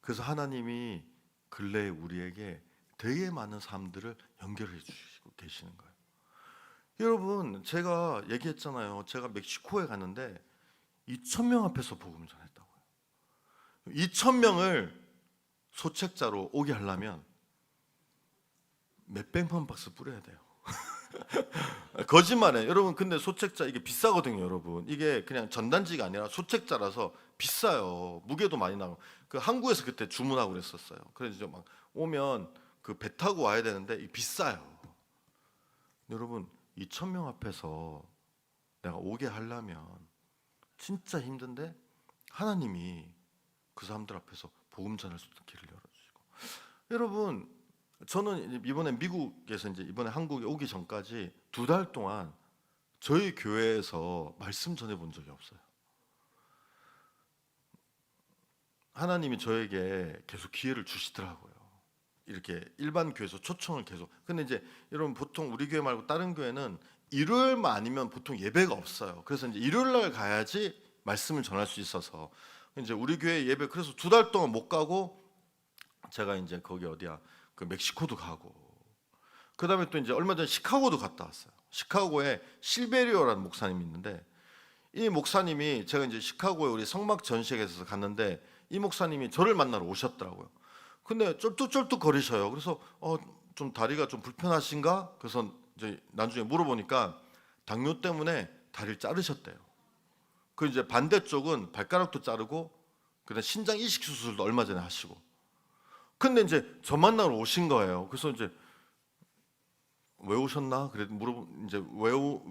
그래서 하나님이 근래에 우리에게 되게 많은 사람들을 연결해 주시고 계시는 거예요. 여러분, 제가 얘기했잖아요. 제가 멕시코에 갔는데 2,000명 앞에서 복음 전했다고요. 2,000명을 소책자로 오게 하려면 몇백만 박스 뿌려야 돼요. 거짓말해 여러분. 근데 소책자 이게 비싸거든요, 여러분. 이게 그냥 전단지가 아니라 소책자라서 비싸요. 무게도 많이 나고. 그 항구에서 그때 주문하고 그랬었어요. 그래서 이제 막 오면 그 배 타고 와야 되는데 비싸요. 여러분, 2,000명 앞에서 내가 오게 하려면 진짜 힘든데 하나님이 그 사람들 앞에서 복음 전할 수 있는 길을 열어주시고. 여러분, 저는 이번에 미국에서 이제 이번에 한국에 오기 전까지 2달 동안 저희 교회에서 말씀 전해 본 적이 없어요. 하나님이 저에게 계속 기회를 주시더라고요. 이렇게 일반 교회에서 초청을 계속. 근데 이제 여러분, 보통 우리 교회 말고 다른 교회는 일요일만 아니면 보통 예배가 없어요. 그래서 이제 일요일 날 가야지 말씀을 전할 수 있어서 이제 우리 교회 예배, 그래서 2달 동안 못 가고 제가 이제 거기 어디야, 그 멕시코도 가고, 그 다음에 또 이제 얼마 전에 시카고도 갔다 왔어요. 시카고에 실베리오라는 목사님이 있는데, 이 목사님이 제가 이제 시카고에 우리 성막 전시회에서 갔는데 이 목사님이 저를 만나러 오셨더라고요. 근데 쫄뚝쫄뚝 거리셔요. 그래서 좀 다리가 좀 불편하신가? 그래서 이제 나중에 물어보니까 당뇨 때문에 다리를 자르셨대요. 그 이제 반대쪽은 발가락도 자르고 그다음 신장 이식 수술도 얼마 전에 하시고. 근데 이제 저 만나러 오신 거예요. 그래서 이제 왜 오셨나? 그래 이제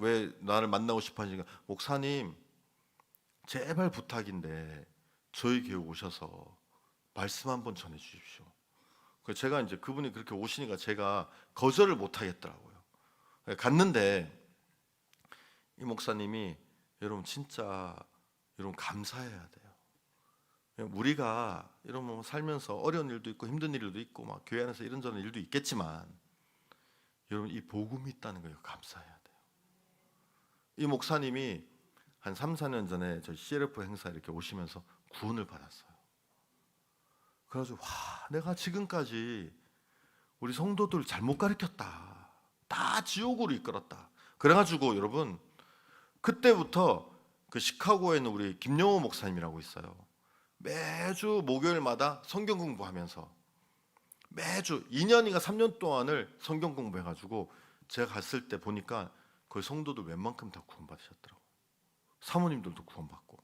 왜 나를 만나고 싶어 하시니까, 목사님 제발 부탁인데 저희 교회 오셔서 말씀 한번 전해 주십시오. 그래서 제가 이제 그분이 그렇게 오시니까 제가 거절을 못 하겠더라고요. 갔는데 이 목사님이, 여러분 진짜 여러분 감사해야 돼요. 우리가 이런 살면서 어려운 일도 있고 힘든 일도 있고 막 교회 안에서 이런저런 일도 있겠지만 여러분, 이 복음이 있다는 거예요. 감사해야 돼요. 이 목사님이 한 3, 4년 전에 저희 CLF 행사 이렇게 오시면서 구원을 받았어요. 그래가지고 와, 내가 지금까지 우리 성도들 잘못 가르쳤다. 다 지옥으로 이끌었다. 그래가지고 여러분, 그때부터 그 시카고에 있는 우리 김영호 목사님이라고 있어요. 매주 목요일마다 성경 공부하면서 매주 2년인가 3년 동안을 성경 공부해가지고 제가 갔을 때 보니까 거의 성도들 웬만큼 다 구원받으셨더라고요. 사모님들도 구원받고,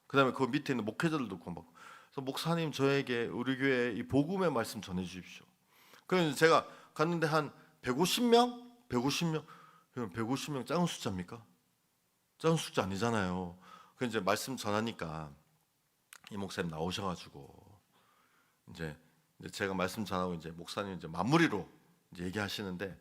그 다음에 그 밑에 있는 목회자들도 구원받고. 그래서 목사님, 저에게 우리 교회 이 복음의 말씀 전해주십시오. 그래서 제가 갔는데 한 150명? 150명? 150명 작은 숫자입니까? 작은 숫자 아니잖아요. 그래서 이제 말씀 전하니까 이 목사님 나오셔가지고 이제 제가 말씀 전하고 이제 목사님 이제 마무리로 이제 얘기하시는데,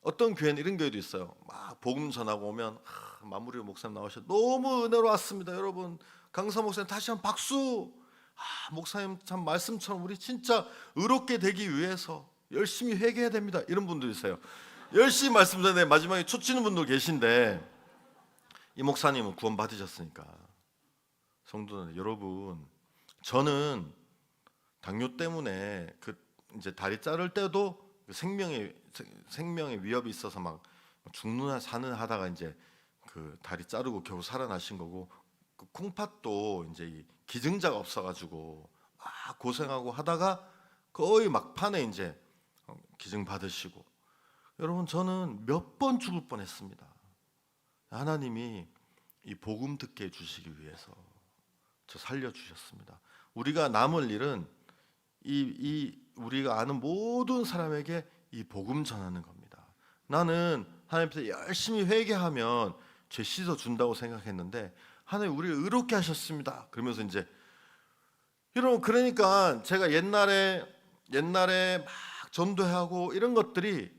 어떤 교회는 이런 교회도 있어요. 막 복음 전하고 오면 마무리로 목사님 나오셔, 너무 은혜로웠습니다 여러분, 강사 목사님 다시 한번 박수. 목사님 참 말씀처럼 우리 진짜 의롭게 되기 위해서 열심히 회개해야 됩니다, 이런 분도 있어요. 열심히 말씀 전에 마지막에 초치는 분도 계신데, 이 목사님은 구원 받으셨으니까. 성도는 여러분, 저는 당뇨 때문에 그 이제 다리 자를 때도 생명의 위협이 있어서 막 죽느나 사는 하다가 이제 그 다리 자르고 겨우 살아나신 거고, 그 콩팥도 이제 이 기증자가 없어가지고 막 고생하고 하다가 거의 막판에 이제 기증 받으시고. 여러분, 저는 몇 번 죽을 뻔했습니다. 하나님이 이 복음 듣게 해주시기 위해서 저 살려주셨습니다. 우리가 남을 일은 우리가 아는 모든 사람에게 이 복음 전하는 겁니다. 나는 하나님께서 열심히 회개하면 죄 씻어 준다고 생각했는데 하나님 우리를 의롭게 하셨습니다. 그러면서 이제 여러분, 그러니까 제가 옛날에 막 전도하고 이런 것들이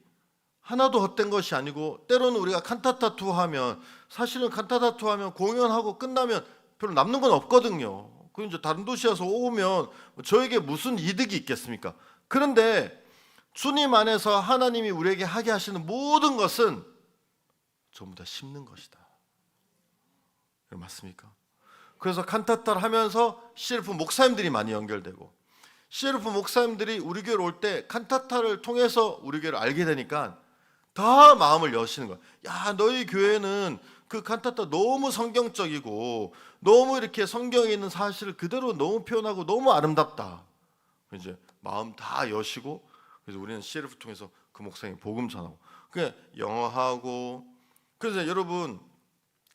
하나도 헛된 것이 아니고, 때로는 우리가 칸타타 투어 하면, 사실은 칸타타 투어 하면 공연하고 끝나면 별로 남는 건 없거든요. 그 이제 다른 도시에서 오면 저에게 무슨 이득이 있겠습니까? 그런데 주님 안에서 하나님이 우리에게 하게 하시는 모든 것은 전부 다 심는 것이다. 맞습니까? 그래서 칸타타를 하면서 CLF 목사님들이 많이 연결되고, CLF 목사님들이 우리 교회로 올 때 칸타타를 통해서 우리 교회를 알게 되니까 다 마음을 여시는 거야. 야, 너희 교회는 그 칸타타 너무 성경적이고 너무 이렇게 성경에 있는 사실을 그대로 너무 표현하고 너무 아름답다. 이제 마음 다 여시고, 그래서 우리는 CLF 통해서 그 목사님 복음 전하고, 그 영어하고. 그래서 여러분,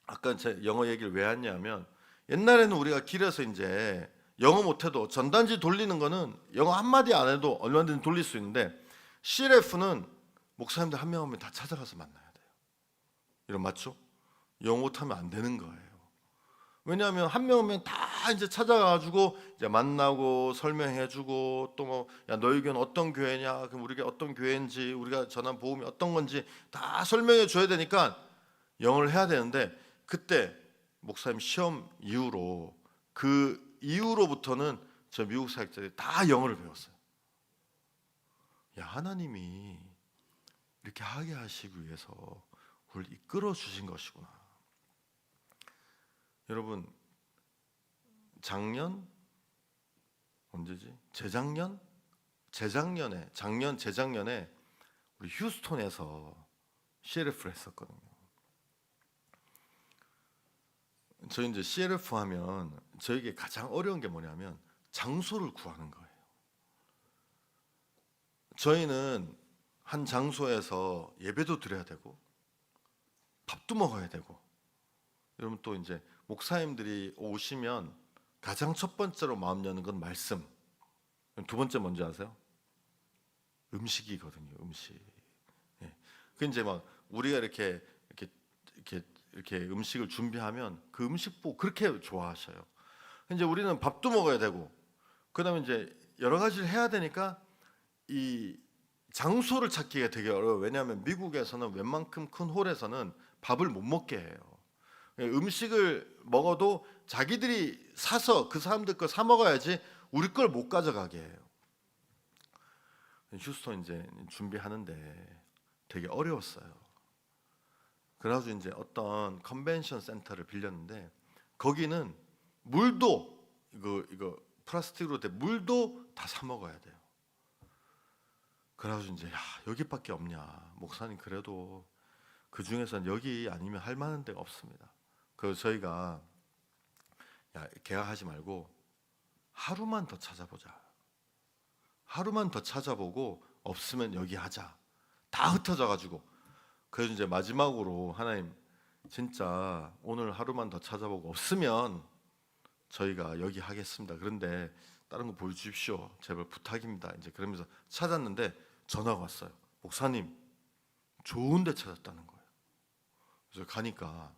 아까 제 영어 얘기를 왜 했냐면, 옛날에는 우리가 길에서 이제 영어 못해도 전단지 돌리는 거는 영어 한마디 안 해도 얼마든지 돌릴 수 있는데, CLF는 목사님들 한 명 한 명 다 찾아가서 만나야 돼요. 이런, 맞죠? 영어 못하면 안 되는 거예요. 왜냐하면 한 명 한 명 다 이제 찾아가지고 이제 만나고 설명해주고, 또 뭐, 야, 너희 교회는 어떤 교회냐, 그럼 우리 교회 어떤 교회인지, 우리가 전한 복음이 어떤 건지 다 설명해 줘야 되니까 영어를 해야 되는데, 그때 목사님 시험 이후로, 그 이후로부터는 저 미국 사역자들이 다 영어를 배웠어요. 야, 하나님이 이렇게 하게 하시기 위해서 우리를 이끌어 주신 것이구나. 여러분, 작년 언제지? 재작년에 우리 휴스톤에서 CLF를 했었거든요. 저희 이제 CLF 하면 저에게 가장 어려운 게 뭐냐면 장소를 구하는 거예요. 저희는 한 장소에서 예배도 드려야 되고 밥도 먹어야 되고, 여러분 또 이제 목사님들이 오시면 가장 첫 번째로 마음 여는 건 말씀, 두 번째 뭔지 아세요? 음식이거든요. 음식. 예. 그 이제 막 우리가 이렇게 음식을 준비하면 그 음식 보고 그렇게 좋아하셔요. 이제 우리는 밥도 먹어야 되고, 그다음에 이제 여러 가지를 해야 되니까 이 장소를 찾기가 되게 어려워요. 왜냐하면 미국에서는 웬만큼 큰 홀에서는 밥을 못 먹게 해요. 음식을 먹어도 자기들이 사서 그 사람들 걸 사 먹어야지 우리 걸 못 가져가게 해요. 휴스턴 이제 준비하는데 되게 어려웠어요. 그래가지고 이제 어떤 컨벤션 센터를 빌렸는데, 거기는 물도 이거 플라스틱으로 된 물도 다 사 먹어야 돼요. 그래가지고 이제, 야, 여기밖에 없냐, 목사님 그래도 그 중에서는 여기 아니면 할 만한 데가 없습니다. 그래서 저희가, 야, 계약하지 말고 하루만 더 찾아보자. 하루만 더 찾아보고 없으면 여기 하자. 다 흩어져 가지고. 그래서 이제 마지막으로 하나님 진짜 오늘 하루만 더 찾아보고 없으면 저희가 여기 하겠습니다. 그런데 다른 거 보여주십시오. 제발 부탁입니다. 이제 그러면서 찾았는데 전화가 왔어요. 목사님 좋은 데 찾았다는 거예요. 그래서 가니까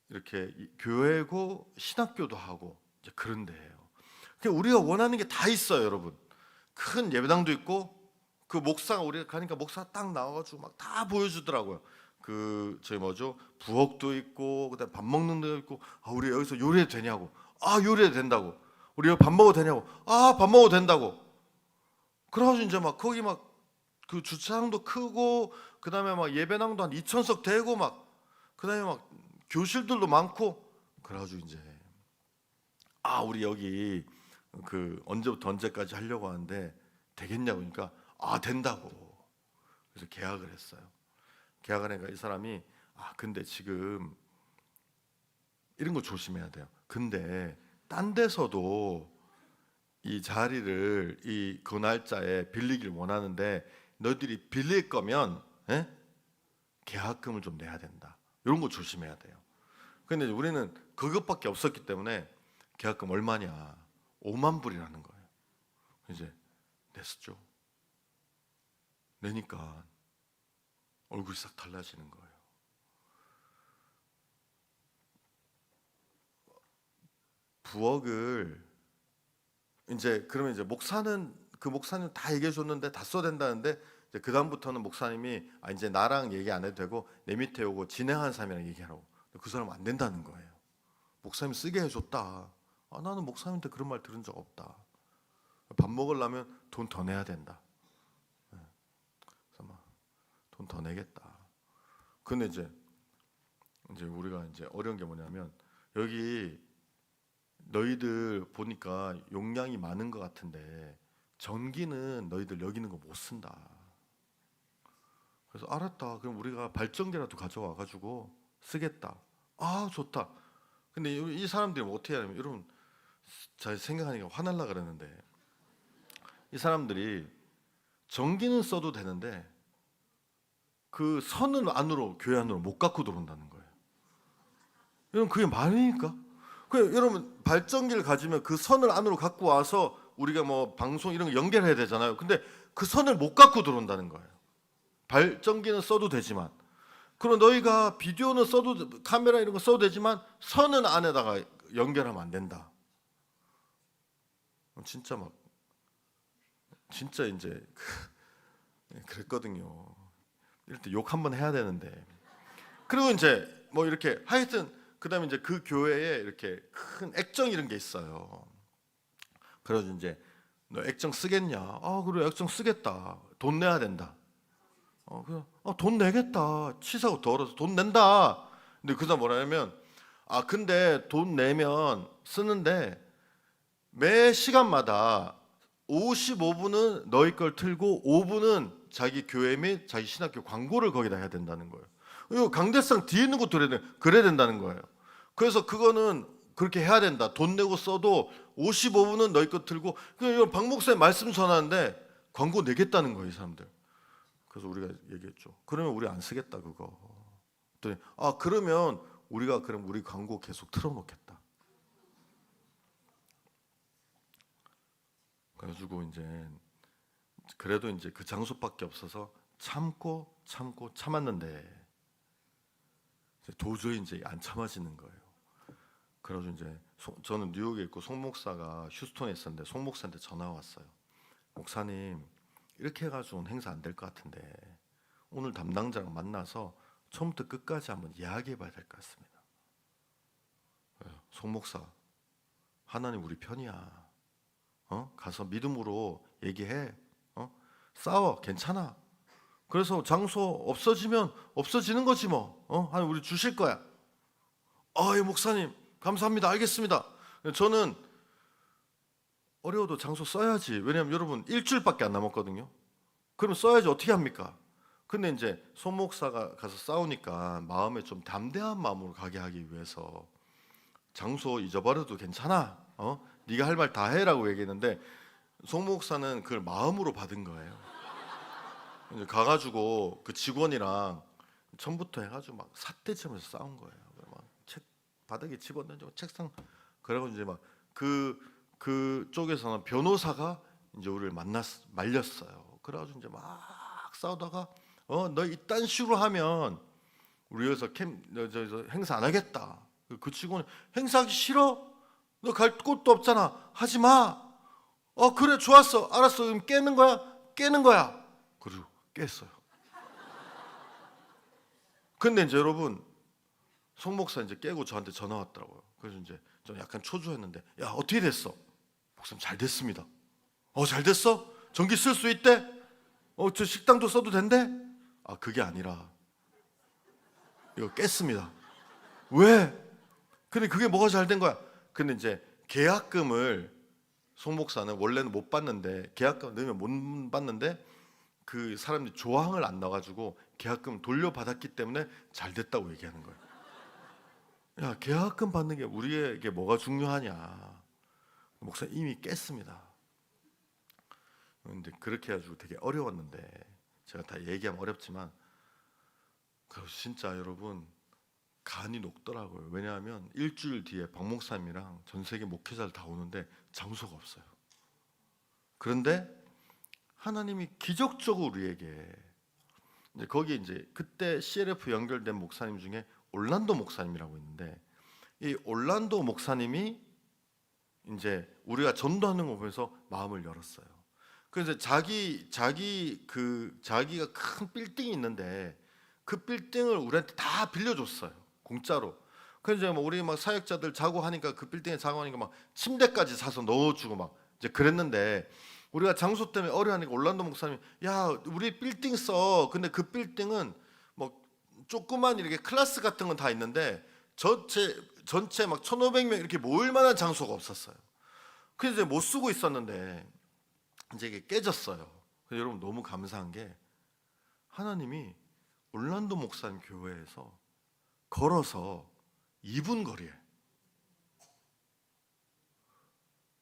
이렇게 교회고 신학교도 하고 이제 그런 데예요. 그러니까 우리가 원하는 게 다 있어요, 여러분. 큰 예배당도 있고 그 목사가 우리가 가니까 목사가 딱 나와가지고 막 다 보여주더라고요. 그 저희 뭐죠? 부엌도 있고 그다음 밥 먹는 데도 있고 우리 여기서 요리해도 되냐고. 요리해도 된다고. 우리 여기 밥 먹어도 되냐고. 밥 먹어도 된다고. 그래가지고 이제 막 거기 막 그 주차장도 크고 그다음에 막 예배당도 한 2,000석 되고 막 그다음에 막 교실들도 많고 그래가지고 이제 우리 여기 그 언제부터 언제까지 하려고 하는데 되겠냐고 그러니까 된다고. 그래서 계약을 했어요. 계약을 하니까 이 사람이 근데 지금 이런 거 조심해야 돼요. 근데 딴 데서도 이 자리를 그 날짜에 빌리길 원하는데 너희들이 빌릴 거면 계약금을 좀 내야 된다. 이런 거 조심해야 돼요. 근데 우리는 그것밖에 없었기 때문에 계약금 얼마냐? 5만 불이라는 거예요. 이제 냈었죠. 내니까 얼굴이 싹 달라지는 거예요. 부엌을 이제 그러면 이제 그 목사님 다 얘기해 줬는데 다 써야 된다는데 이제 그 다음부터는 목사님이 이제 나랑 얘기 안 해도 되고 내 밑에 오고 진행하는 사람이랑 얘기하라고. 그 사람은 안 된다는 거예요. 목사님 쓰게 해줬다. 나는 목사님한테 그런 말 들은 적 없다. 밥 먹으려면 돈 더 내야 된다. 그래서 막 돈 더 내겠다. 근데 이제 우리가 이제 어려운 게 뭐냐면 여기 너희들 보니까 용량이 많은 것 같은데 전기는 너희들 여기 있는 거 못 쓴다. 그래서 알았다. 그럼 우리가 발전기라도 가져와 가지고 쓰겠다. 좋다. 근데 이 사람들이 어떻게 하냐면 여러분 잘 생각하니까 화날라 그러는데 이 사람들이 전기는 써도 되는데 그 선은 안으로 교회 안으로 못 갖고 들어온다는 거예요. 여러분 그게 말입니까? 여러분 발전기를 가지면 그 선을 안으로 갖고 와서 우리가 뭐 방송 이런 거 연결해야 되잖아요. 근데 그 선을 못 갖고 들어온다는 거예요. 발전기는 써도 되지만 그럼 너희가 비디오는 써도 카메라 이런 거 써도 되지만 선은 안에다가 연결하면 안 된다. 진짜 이제 그랬거든요. 이럴 때 욕 한번 해야 되는데 그리고 이제 뭐 이렇게 하여튼 그다음에 이제 그 교회에 이렇게 큰 액정 이런 게 있어요. 그래서 이제 너 액정 쓰겠냐? 그래 액정 쓰겠다. 돈 내야 된다. 돈 내겠다. 치사하고 더러워서 돈 낸다. 근데 그 사람 뭐라냐면 근데 돈 내면 쓰는데 매 시간마다 55분은 너희 걸 틀고 5분은 자기 교회 및 자기 신학교 광고를 거기다 해야 된다는 거예요. 이거 강대상 뒤에 있는 것도 그래야 된다는 거예요. 그래서 그거는 그렇게 해야 된다. 돈 내고 써도 55분은 너희 것 틀고 박 목사님 말씀 전하는데 광고 내겠다는 거예요, 이 사람들. 그래서 우리가 얘기했죠. 그러면 우리 안 쓰겠다 그거. 그랬더니 그러면 우리가 그럼 우리 광고 계속 틀어놓겠다. 그래가지고 이제 그래도 이제 그 장소밖에 없어서 참았는데 도저히 이제 안 참아지는 거예요. 그래서 이제 저는 뉴욕에 있고 송 목사가 휴스턴에 있었는데 송 목사한테 전화가 왔어요. 목사님 이렇게 해가지고는 행사 안 될 것 같은데 오늘 담당자랑 만나서 처음부터 끝까지 한번 이야기해봐야 될 것 같습니다. 송 목사 하나님 우리 편이야. 가서 믿음으로 얘기해. 싸워 괜찮아. 그래서 장소 없어지면 없어지는 거지 뭐. 하나님 우리 주실 거야. 예 목사님 감사합니다. 알겠습니다. 저는 어려워도 장소 써야지. 왜냐하면 여러분 일주일밖에 안 남았거든요. 그럼 써야지 어떻게 합니까? 근데 이제 손 목사가 가서 싸우니까 마음에 좀 담대한 마음으로 가게 하기 위해서 장소 잊어버려도 괜찮아. 네가 할 말 다 해라고 얘기했는데 송 목사는 그걸 마음으로 받은 거예요. 이제 가가지고 그 직원이랑 처음부터 해가지고 막 삿대치면서 싸운 거예요. 막 책 바닥에 집어던지고 책상 그러고 이제 막 그 쪽에서는 변호사가 이제 우리를 말렸어요. 그래가지고 이제 막 싸우다가 너 이딴 식으로 하면 우리 여기서 저 행사 안 하겠다. 그 직원이 행사하기 싫어? 너 갈 곳도 없잖아. 하지 마. 그래 좋았어. 알았어. 그럼 깨는 거야? 깨는 거야. 그리고 깼어요. 근데 이제 여러분 송 목사 이제 깨고 저한테 전화 왔더라고요. 그래서 이제 좀 약간 초조했는데 야 어떻게 됐어? 목사님 잘 됐습니다. 잘 됐어? 전기 쓸 수 있대? 저 식당도 써도 된대? 그게 아니라 이거 깼습니다. 왜? 근데 그게 뭐가 잘 된 거야? 근데 이제 계약금을 송 목사는 원래는 못 받는데 계약금 넣으면 못 받는데 그 사람들이 조항을 안 넣어가지고 계약금 돌려받았기 때문에 잘 됐다고 얘기하는 거예요. 야 계약금 받는 게 우리에게 뭐가 중요하냐? 목사 이미 깼습니다. 근데 그렇게 해가지고 되게 어려웠는데 제가 다 얘기하면 어렵지만 그래서 진짜 여러분 간이 녹더라고요. 왜냐하면 일주일 뒤에 박 목사님이랑 전 세계 목회자들 다 오는데 장소가 없어요. 그런데 하나님이 기적적으로 우리에게 이제 거기 이제 그때 CLF 연결된 목사님 중에 올란도 목사님이라고 있는데 이 올란도 목사님이 이제 우리가 전도하는 거 보면서 마음을 열었어요. 그래서 자기가 큰 빌딩이 있는데 그 빌딩을 우리한테 다 빌려줬어요. 공짜로. 그래서 뭐 우리 막 사역자들 자고 하니까 그 빌딩에 자고 하니까 막 침대까지 사서 넣어주고 막 이제 그랬는데 우리가 장소 때문에 어려하니까 올란도 목사님이 야 우리 빌딩 써. 근데 그 빌딩은 뭐 조그만 이렇게 클래스 같은 건 다 있는데 전체 막 1,500명 이렇게 모일 만한 장소가 없었어요. 그래서 이제 못 쓰고 있었는데 이제 이게 깨졌어요. 그래서 여러분 너무 감사한 게 하나님이 올란도 목사님 교회에서 걸어서 2분 거리에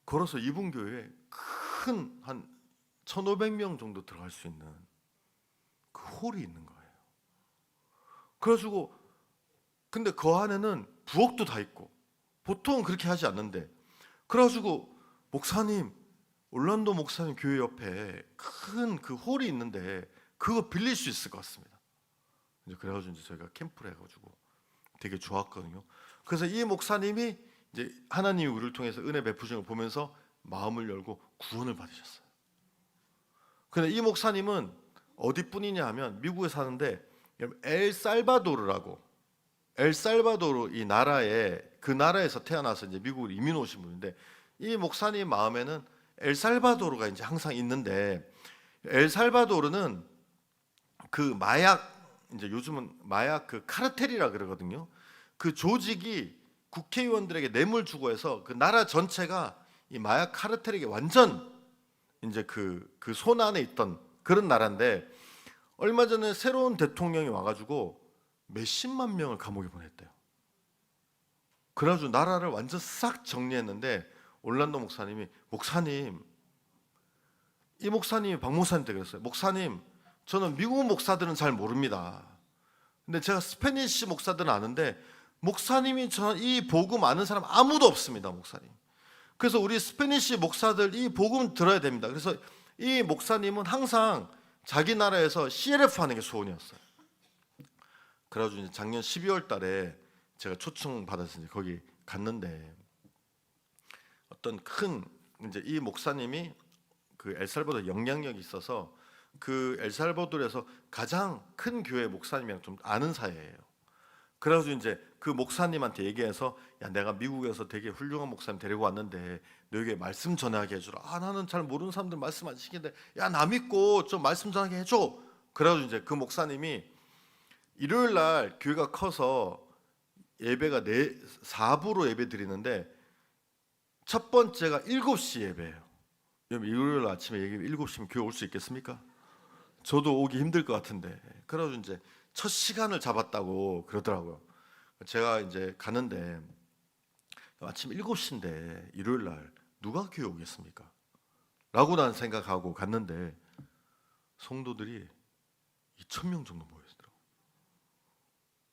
걸어서 2분 교회에 큰 한 1,500명 정도 들어갈 수 있는 그 홀이 있는 거예요. 그래가지고 근데 그 안에는 부엌도 다 있고 보통은 그렇게 하지 않는데 그래가지고 목사님 올란도 목사님 교회 옆에 큰 그 홀이 있는데 그거 빌릴 수 있을 것 같습니다. 이제 그래가지고 이제 저희가 캠프를 해가지고 되게 좋았거든요. 그래서 이 목사님이 이제 하나님이 우리를 통해서 은혜 베푸신 걸 보면서 마음을 열고 구원을 받으셨어요. 근데 이 목사님은 어디 분이냐 하면 미국에 사는데 엘살바도르라고 엘살바도르 이 나라에 그 나라에서 태어나서 이제 미국으로 이민 오신 분인데 이 목사님 마음에는 엘살바도르가 이제 항상 있는데 엘살바도르는 그 마약 이제 요즘은 마약 그 카르텔이라 그러거든요. 그 조직이 국회의원들에게 뇌물 주고 해서 그 나라 전체가 이 마약 카르텔에게 완전 이제 그 손 안에 있던 그런 나라인데 얼마 전에 새로운 대통령이 와가지고 몇십만 명을 감옥에 보냈대요. 그래가지고 나라를 완전 싹 정리했는데 올란도 목사님이 목사님 이 목사님이 박 목사님한테 그랬어요. 목사님 저는 미국 목사들은 잘 모릅니다. 근데 제가 스페니시 목사들은 아는데 목사님이 저는 이 복음 아는 사람 아무도 없습니다. 목사님. 그래서 우리 스페니시 목사들 이 복음 들어야 됩니다. 그래서 이 목사님은 항상 자기 나라에서 CLF 하는 게 소원이었어요. 그래가지고 이제 작년 12월 달에 제가 초청 받아서 이제 거기 갔는데 어떤 큰 이제 이 목사님이 그 엘살바도르 영향력이 있어서 그 엘살바도르에서 가장 큰 교회 목사님이랑 좀 아는 사이예요. 그래가지고 이제 그 목사님한테 얘기해서 야 내가 미국에서 되게 훌륭한 목사님 데리고 왔는데 너에게 말씀 전하게 해주라. 나는 잘 모르는 사람들 말씀 안 시키는데 야 나 믿고 좀 말씀 전하게 해줘. 그래가지고 이제 그 목사님이 일요일 날 교회가 커서 예배가 4부로 예배 드리는데 첫 번째가 7시 예배예요. 여러분 일요일 아침에 7시면 교회 올 수 있겠습니까? 저도 오기 힘들 것 같은데 그래가지고 이제 첫 시간을 잡았다고 그러더라고요. 제가 이제 가는데 아침 7시인데 일요일 날 누가 교회 오겠습니까? 라고 난 생각하고 갔는데 성도들이 2,000명 정도 모였더라고요.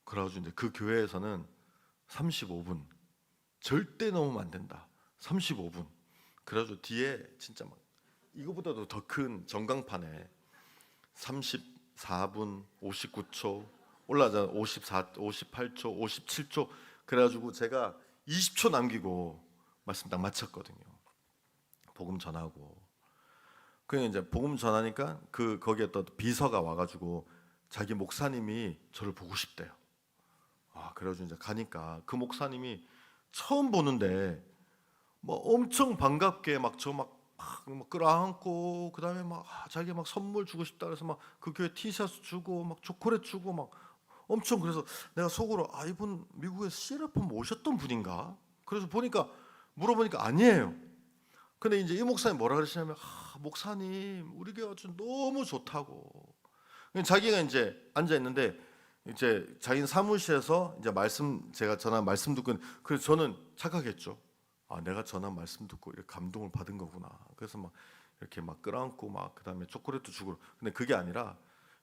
그래가지고 이제 그 교회에서는 35분 절대 넘으면 안 된다. 35분. 그래가지고 뒤에 진짜 막 이거보다도 더 큰 전광판에 34분 59초 올라가자 54, 58초, 57초 그래가지고 제가 20초 남기고 말씀 딱 마쳤거든요. 복음 전하고. 그냥 이제 복음 전하니까 거기에 또 비서가 와가지고 자기 목사님이 저를 보고 싶대요. 그래가지고 이제 가니까 그 목사님이 처음 보는데 뭐 엄청 반갑게 막 끌어안고 그다음에 막 자기 막 선물 주고 싶다 그래서 막 그 교회 티셔츠 주고 막 초콜릿 주고 막 엄청. 그래서 내가 속으로 이분 미국에서 CLF 오셨던 분인가? 그래서 물어보니까 아니에요. 근데 이제 이 목사님 뭐라 그러시냐면 목사님 우리 교회 아주 너무 좋다고. 자기가 이제 앉아 있는데 이제 자기 사무실에서 이제 제가 전한 말씀 듣고 그래서 저는 착각했죠. 내가 전한 말씀 듣고 이렇게 감동을 받은 거구나. 그래서 막 이렇게 막 끌어안고 막 그다음에 초콜릿도 주고. 근데 그게 아니라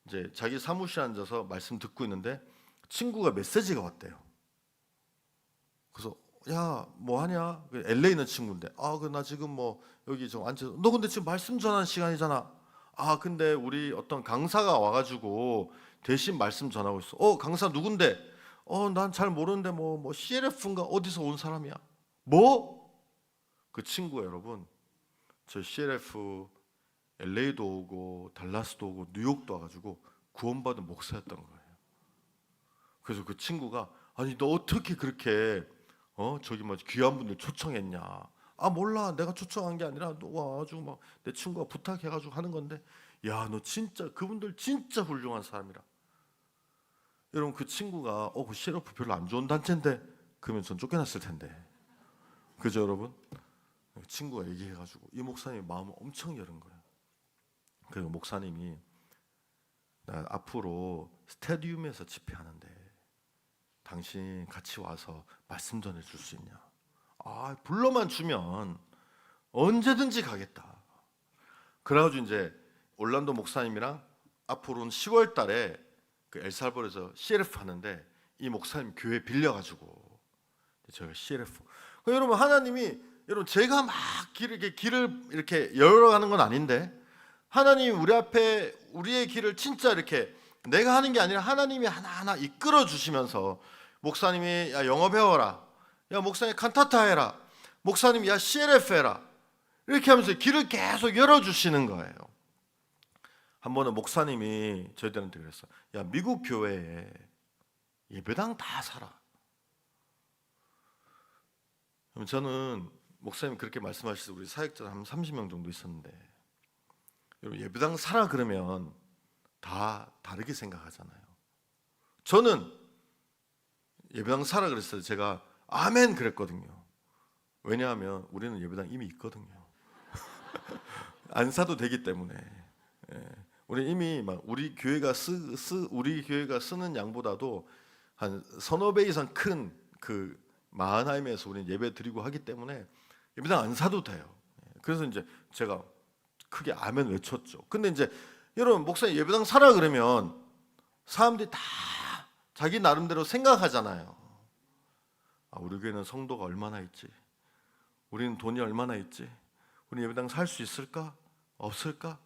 이제 자기 사무실에 앉아서 말씀 듣고 있는데 친구가 메시지가 왔대요. 그래서 야 뭐 하냐? LA 있는 친구인데 나 지금 뭐 여기 좀 앉아서 너 근데 지금 말씀 전하는 시간이잖아. 근데 우리 어떤 강사가 와가지고 대신 말씀 전하고 있어. 강사 누군데? 난 잘 모르는데 뭐 CLF인가 어디서 온 사람이야? 뭐? 그 친구가 여러분 저 CLF LA도 오고 달라스도 오고 뉴욕도 와가지고 구원받은 목사였던 거예요. 그래서 그 친구가 너 어떻게 그렇게 저기 뭐 귀한 분들 초청했냐? 몰라 내가 초청한 게 아니라 너 와가지고 막 내 친구가 부탁해가지고 하는 건데 야 너 진짜 그분들 진짜 훌륭한 사람이라. 여러분 그 친구가 그 CLF 별로 안 좋은 단체인데 그러면 전 쫓겨났을 텐데 그죠 여러분? 친구가 얘기해가지고 이 목사님이 마음을 엄청 여는 거예요. 그리고 목사님이 나 앞으로 스타디움에서 집회하는데 당신 같이 와서 말씀 전해줄 수 있냐? 불러만 주면 언제든지 가겠다. 그래가지고 이제 올란도 목사님이랑 앞으로는 10월 달에 그 엘살바도르에서 CLF 하는데 이 목사님 교회 빌려가지고 저희가 CLF. 여러분 여러분 제가 막 길을 이렇게 열어가는 건 아닌데 하나님이 우리 앞에 우리의 길을 진짜 이렇게 내가 하는 게 아니라 하나님이 하나하나 이끌어 주시면서 목사님이 야 영어 배워라, 야 목사님 칸타타 해라, 목사님이 야 CLF 해라 이렇게 하면서 길을 계속 열어주시는 거예요. 한 번은 목사님이 저희들한테 그랬어요. 야 미국 교회에 예배당 다 사라. 저는 목사님 그렇게 말씀하셔서 우리 사역자 한 30명 정도 있었는데 여러분 예배당 사라 그러면 다 다르게 생각하잖아요. 저는 예배당 사라 그랬어요. 제가 아멘 그랬거든요. 왜냐하면 우리는 예배당 이미 있거든요. 안 사도 되기 때문에. 우리 이미 막 우리 교회가 쓰는 양보다도 한 서너 배 이상 큰 그 마하나임에서 우리는 예배 드리고 하기 때문에 예배당 안 사도 돼요. 그래서 이제 제가 크게 아멘 외쳤죠. 근데 이제 여러분 목사님 예배당 사라 그러면 사람들이 다 자기 나름대로 생각하잖아요. 우리 교회는 성도가 얼마나 있지? 우리는 돈이 얼마나 있지? 우리 예배당 살 수 있을까? 없을까?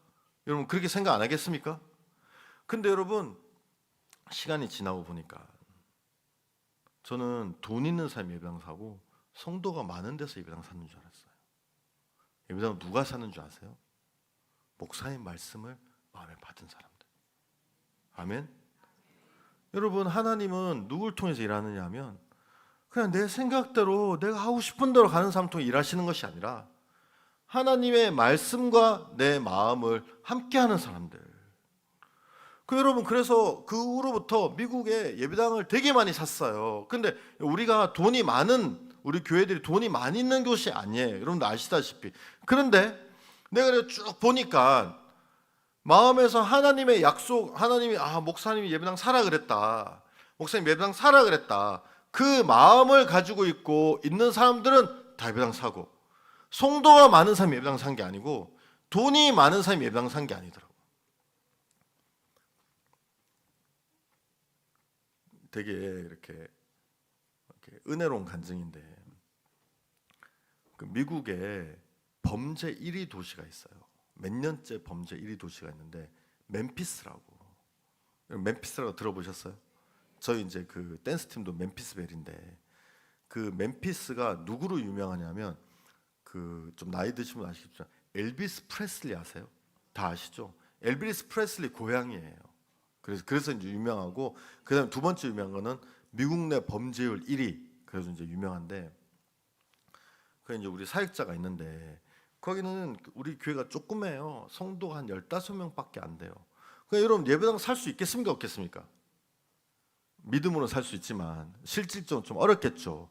여러분 그렇게 생각 안 하겠습니까? 근데 여러분 시간이 지나고 보니까 저는 돈 있는 사람이 예배당 사고 성도가 많은 데서 예배당 사는 줄 알았어요. 예배당 누가 사는 줄 아세요? 목사님 말씀을 마음에 받은 사람들. 아멘. 여러분 하나님은 누굴 통해서 일하느냐 하면 그냥 내 생각대로 내가 하고 싶은 대로 가는 사람 통해 일하시는 것이 아니라 하나님의 말씀과 내 마음을 함께하는 사람들. 여러분 그래서 그 후로부터 미국에 예배당을 되게 많이 샀어요. 근데 우리가 돈이 많은 우리 교회들이 돈이 많이 있는 곳이 아니에요. 여러분들 아시다시피. 그런데 내가 쭉 보니까 마음에서 하나님의 약속, 하나님이 목사님이 예배당 사라 그랬다. 목사님 예배당 사라 그랬다. 그 마음을 가지고 있는 사람들은 다 예배당 사고 성도가 많은 사람이 예배당 산 게 아니고 돈이 많은 사람이 예배당 산 게 아니더라고. 되게 이렇게 은혜로운 간증인데, 그 미국에 범죄 1위 도시가 있어요. 몇 년째 범죄 1위 도시가 있는데 멤피스라고. 멤피스라고 들어보셨어요? 저희 이제 그 댄스 팀도 멤피스 벨인데, 그 멤피스가 누구로 유명하냐면 그 좀 나이 드시면 아시겠지만 엘비스 프레슬리 아세요? 다 아시죠? 엘비스 프레슬리 고향이에요. 그래서 이제 유명하고, 그다음 두 번째 유명한 거는 미국 내 범죄율 1위. 그래서 이제 유명한데, 그 이제 우리 사역자가 있는데 거기는 우리 교회가 조그매요. 성도가 한 15명밖에 안 돼요. 그러니까 여러분 예배당 살 수 있겠습니까 없겠습니까? 믿음으로 살 수 있지만 실질적으로 좀 어렵겠죠.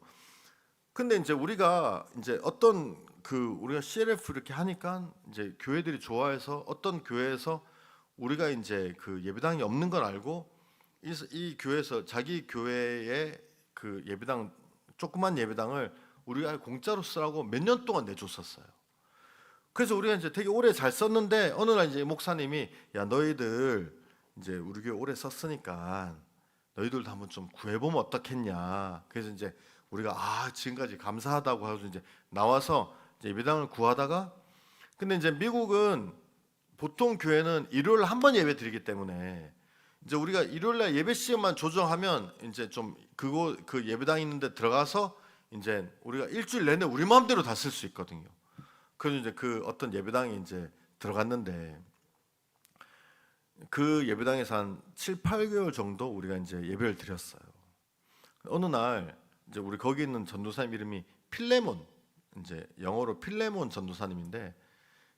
근데 이제 우리가 이제 우리가 CLF 이렇게 하니까 이제 교회들이 좋아해서, 어떤 교회에서 우리가 이제 그 예배당이 없는 걸 알고 이 교회에서 자기 교회의 그 예배당, 조그만 예배당을 우리가 공짜로 쓰라고 몇 년 동안 내줬었어요. 그래서 우리가 이제 되게 오래 잘 썼는데 어느 날 이제 목사님이, 야 너희들 이제 우리 교회 오래 썼으니까 너희들도 한번 좀 구해보면 어떻겠냐. 그래서 이제 우리가 지금까지 감사하다고 하고 이제 나와서 이제 예배당을 구하다가, 근데 이제 미국은 보통 교회는 일요일 한 번 예배 드리기 때문에 이제 우리가 일요일 날 예배 시간만 조정하면 이제 좀 그 예배당 있는데 들어가서 이제 우리가 일주일 내내 우리 마음대로 다 쓸 수 있거든요. 그래서 이제 그 어떤 예배당에 이제 들어갔는데, 그 예배당에서 한 7, 8개월 정도 우리가 이제 예배를 드렸어요. 어느 날 이제 우리 거기 있는 전도사님 이름이 필레몬, 이제 영어로 필레몬 전도사님인데,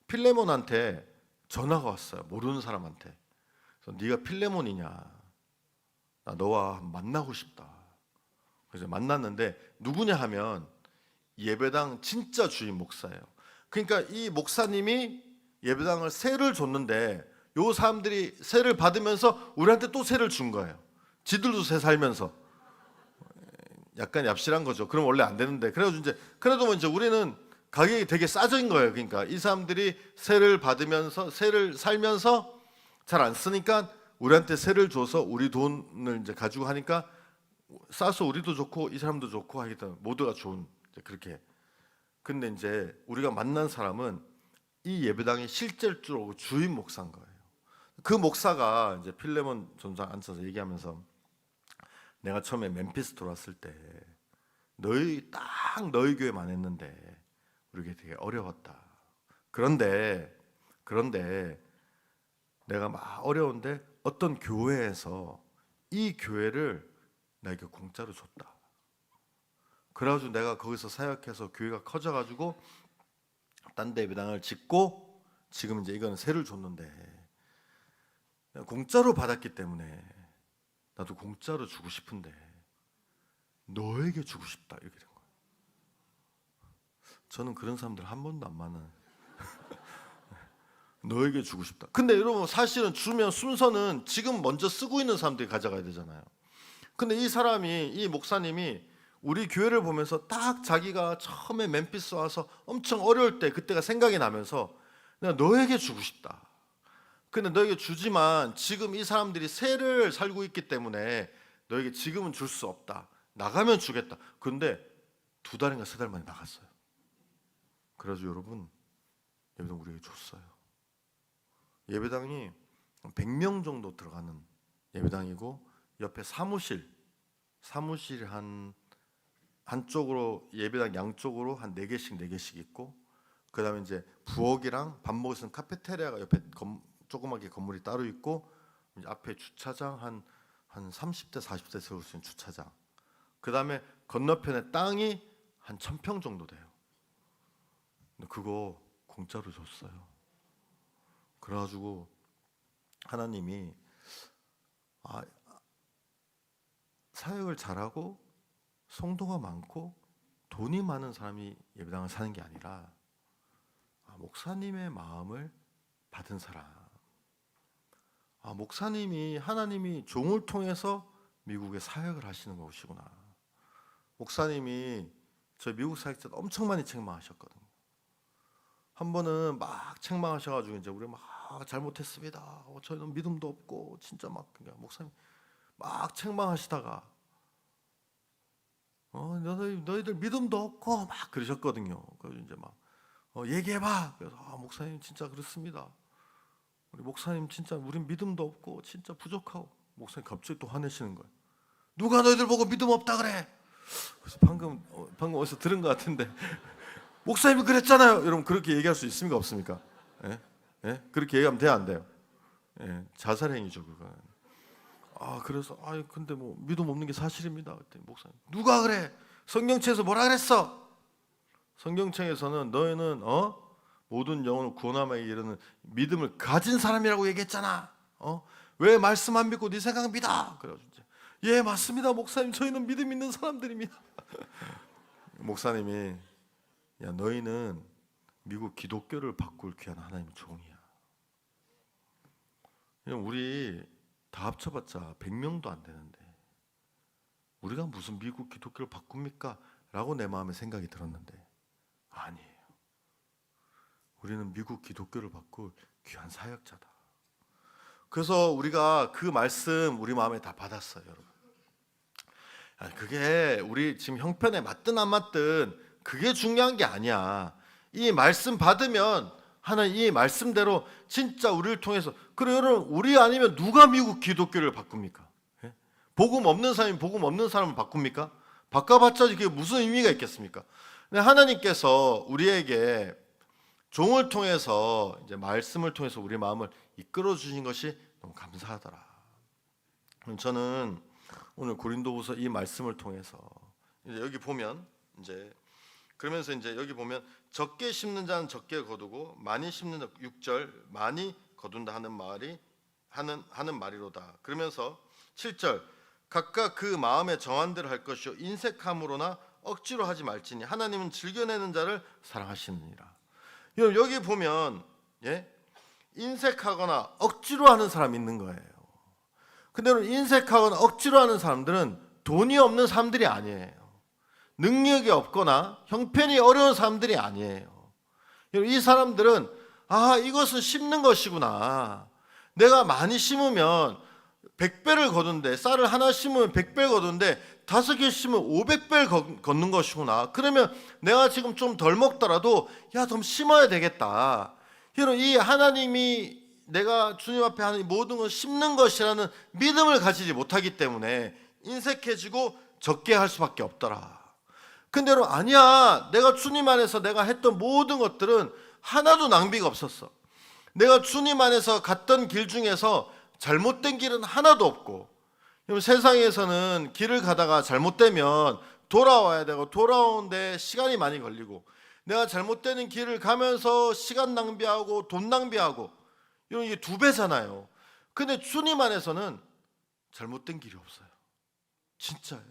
필레몬한테 전화가 왔어요. 모르는 사람한테. 그래서 네가 필레몬이냐? 나 너와 만나고 싶다. 그래서 만났는데 누구냐 하면 예배당 진짜 주임 목사예요. 그러니까 이 목사님이 예배당을 세를 줬는데 요 사람들이 세를 받으면서 우리한테 또 세를 준 거예요. 지들도 세 살면서. 약간 얍실한 거죠. 그럼 원래 안 되는데. 그래가지고 이제 그래도 뭐 이제 우리는 가격이 되게 싸진 거예요. 그러니까 이 사람들이 세를 받으면서, 세를 살면서 잘 안 쓰니까 우리한테 세를 줘서 우리 돈을 이제 가지고 하니까 싸서 우리도 좋고 이 사람도 좋고 하기 때문에 모두가 좋은, 그렇게. 근데 이제 우리가 만난 사람은 이 예배당의 실질적으로 주임 목사인 거예요. 그 목사가 이제 필레몬 전사 앉아서 얘기하면서, 내가 처음에 멤피스 들어왔을 때 너희 교회만 했는데 우리 되게 어려웠다. 그런데 내가 막 어려운데 어떤 교회에서 이 교회를 나에게 공짜로 줬다. 그래가지고 내가 거기서 사역해서 교회가 커져가지고 딴 데 예배당을 짓고 지금 이제 이거는 세를 줬는데 공짜로 받았기 때문에 나도 공짜로 주고 싶은데 너에게 주고 싶다, 이렇게 된 거예요. 저는 그런 사람들 한 번도 안 만나요. 너에게 주고 싶다. 근데 여러분 사실은 주면 순서는 지금 먼저 쓰고 있는 사람들이 가져가야 되잖아요. 근데 이 목사님이 우리 교회를 보면서 딱 자기가 처음에 멤피스 와서 엄청 어려울 때 그때가 생각이 나면서, 내가 너에게 주고 싶다. 근데 너에게 주지만 지금 이 사람들이 세를 살고 있기 때문에 너에게 지금은 줄 수 없다. 나가면 주겠다. 근데 2달인가 3달 만에 나갔어요. 그래서 여러분 예배당 우리에게 줬어요. 예배당이 100명 정도 들어가는 예배당이고, 옆에 사무실 한쪽으로 예배당 양쪽으로 한 4개씩 있고, 그다음에 이제 부엌이랑 밥 먹을 수 있는 카페테리아가 옆에 조그맣게 건물이 따로 있고, 이제 앞에 주차장 한 30대 40대 세울 수 있는 주차장. 그다음에 건너편에 땅이 한 1000평 정도 돼요. 근데 그거 공짜로 줬어요. 그래가지고 하나님이 사역을 잘하고 성도가 많고 돈이 많은 사람이 예배당을 사는 게 아니라 목사님의 마음을 받은 사람, 목사님이 하나님이 종을 통해서 미국에 사역을 하시는 것이구나. 목사님이 저 미국 사역자 엄청 많이 책망하셨거든요. 한 번은 막 책망하셔가지고 이제 우리 막 잘못했습니다. 저희는 믿음도 없고 진짜 막 그러니까 목사님 막 책망하시다가 너희들 믿음도 없고 막 그러셨거든요. 그래서 이제 막 얘기해봐. 그래서 목사님 진짜 그렇습니다. 우리 목사님 진짜 우린 믿음도 없고 진짜 부족하고. 목사님 갑자기 또 화내시는 거예요. 누가 너희들 보고 믿음 없다 그래? 그래서 방금 어디서 들은 것 같은데 목사님이 그랬잖아요. 여러분 그렇게 얘기할 수 있습니까 없습니까? 예? 예? 그렇게 얘기하면 돼요 안 돼요? 예, 자살행위죠 그건. 그래서 근데 뭐 믿음 없는 게 사실입니다. 그랬더니 목사님 누가 그래? 성경책에서 뭐라 그랬어? 성경책에서는 너희는 모든 영혼을 구원함에 이르는 믿음을 가진 사람이라고 얘기했잖아. 왜 말씀 안 믿고 네 생각 믿어? 그래가지고 이제 예 맞습니다 목사님 저희는 믿음 있는 사람들입니다. 목사님이 야 너희는 미국 기독교를 바꿀 귀한 하나님의 종이야. 우리 다 합쳐봤자 100명도 안 되는데 우리가 무슨 미국 기독교를 바꿉니까? 라고 내 마음에 생각이 들었는데 아니에요. 우리는 미국 기독교를 바꿀 귀한 사역자다. 그래서 우리가 그 말씀 우리 마음에 다 받았어요 여러분. 그게 우리 지금 형편에 맞든 안 맞든 그게 중요한 게 아니야. 이 말씀 받으면 하나님 이 말씀대로 진짜 우리를 통해서 그래 여러분 우리 아니면 누가 미국 기독교를 바꿉니까? 예? 복음 없는 사람이 복음 없는 사람을 바꿉니까? 바꿔봤자 이게 무슨 의미가 있겠습니까? 근데 하나님께서 우리에게 종을 통해서 이제 말씀을 통해서 우리 마음을 이끌어 주신 것이 너무 감사하더라. 저는 오늘 고린도후서 이 말씀을 통해서 이제 여기 보면 이제 그러면서 이제 여기 보면 적게 심는 자는 적게 거두고 많이 심는 자 6절 많이 거둔다 하는 말이 하는 말이로다. 그러면서 7절 각각 그 마음에 정한 대로 할 것이요 인색함으로나 억지로 하지 말지니 하나님은 즐겨내는 자를 사랑하시느니라. 여기 보면 인색하거나 억지로 하는 사람이 있는 거예요. 근데 인색하거나 억지로 하는 사람들은 돈이 없는 사람들이 아니에요. 능력이 없거나 형편이 어려운 사람들이 아니에요. 이 사람들은 이것은 심는 것이구나. 내가 많이 심으면 100배를 거둔데 쌀을 하나 심으면 100배 거둔데 5개 심으면 500배를 걷는 것이구나. 그러면 내가 지금 좀 덜 먹더라도 좀 심어야 되겠다. 이 하나님이 내가 주님 앞에 하는 모든 걸 심는 것이라는 믿음을 가지지 못하기 때문에 인색해지고 적게 할 수밖에 없더라. 근데 여러분 아니야. 내가 주님 안에서 내가 했던 모든 것들은 하나도 낭비가 없었어. 내가 주님 안에서 갔던 길 중에서 잘못된 길은 하나도 없고 여러분 세상에서는 길을 가다가 잘못되면 돌아와야 되고 돌아오는데 시간이 많이 걸리고 내가 잘못되는 길을 가면서 시간 낭비하고 돈 낭비하고 이런 게 2배잖아요. 근데 주님 안에서는 잘못된 길이 없어요. 진짜예요.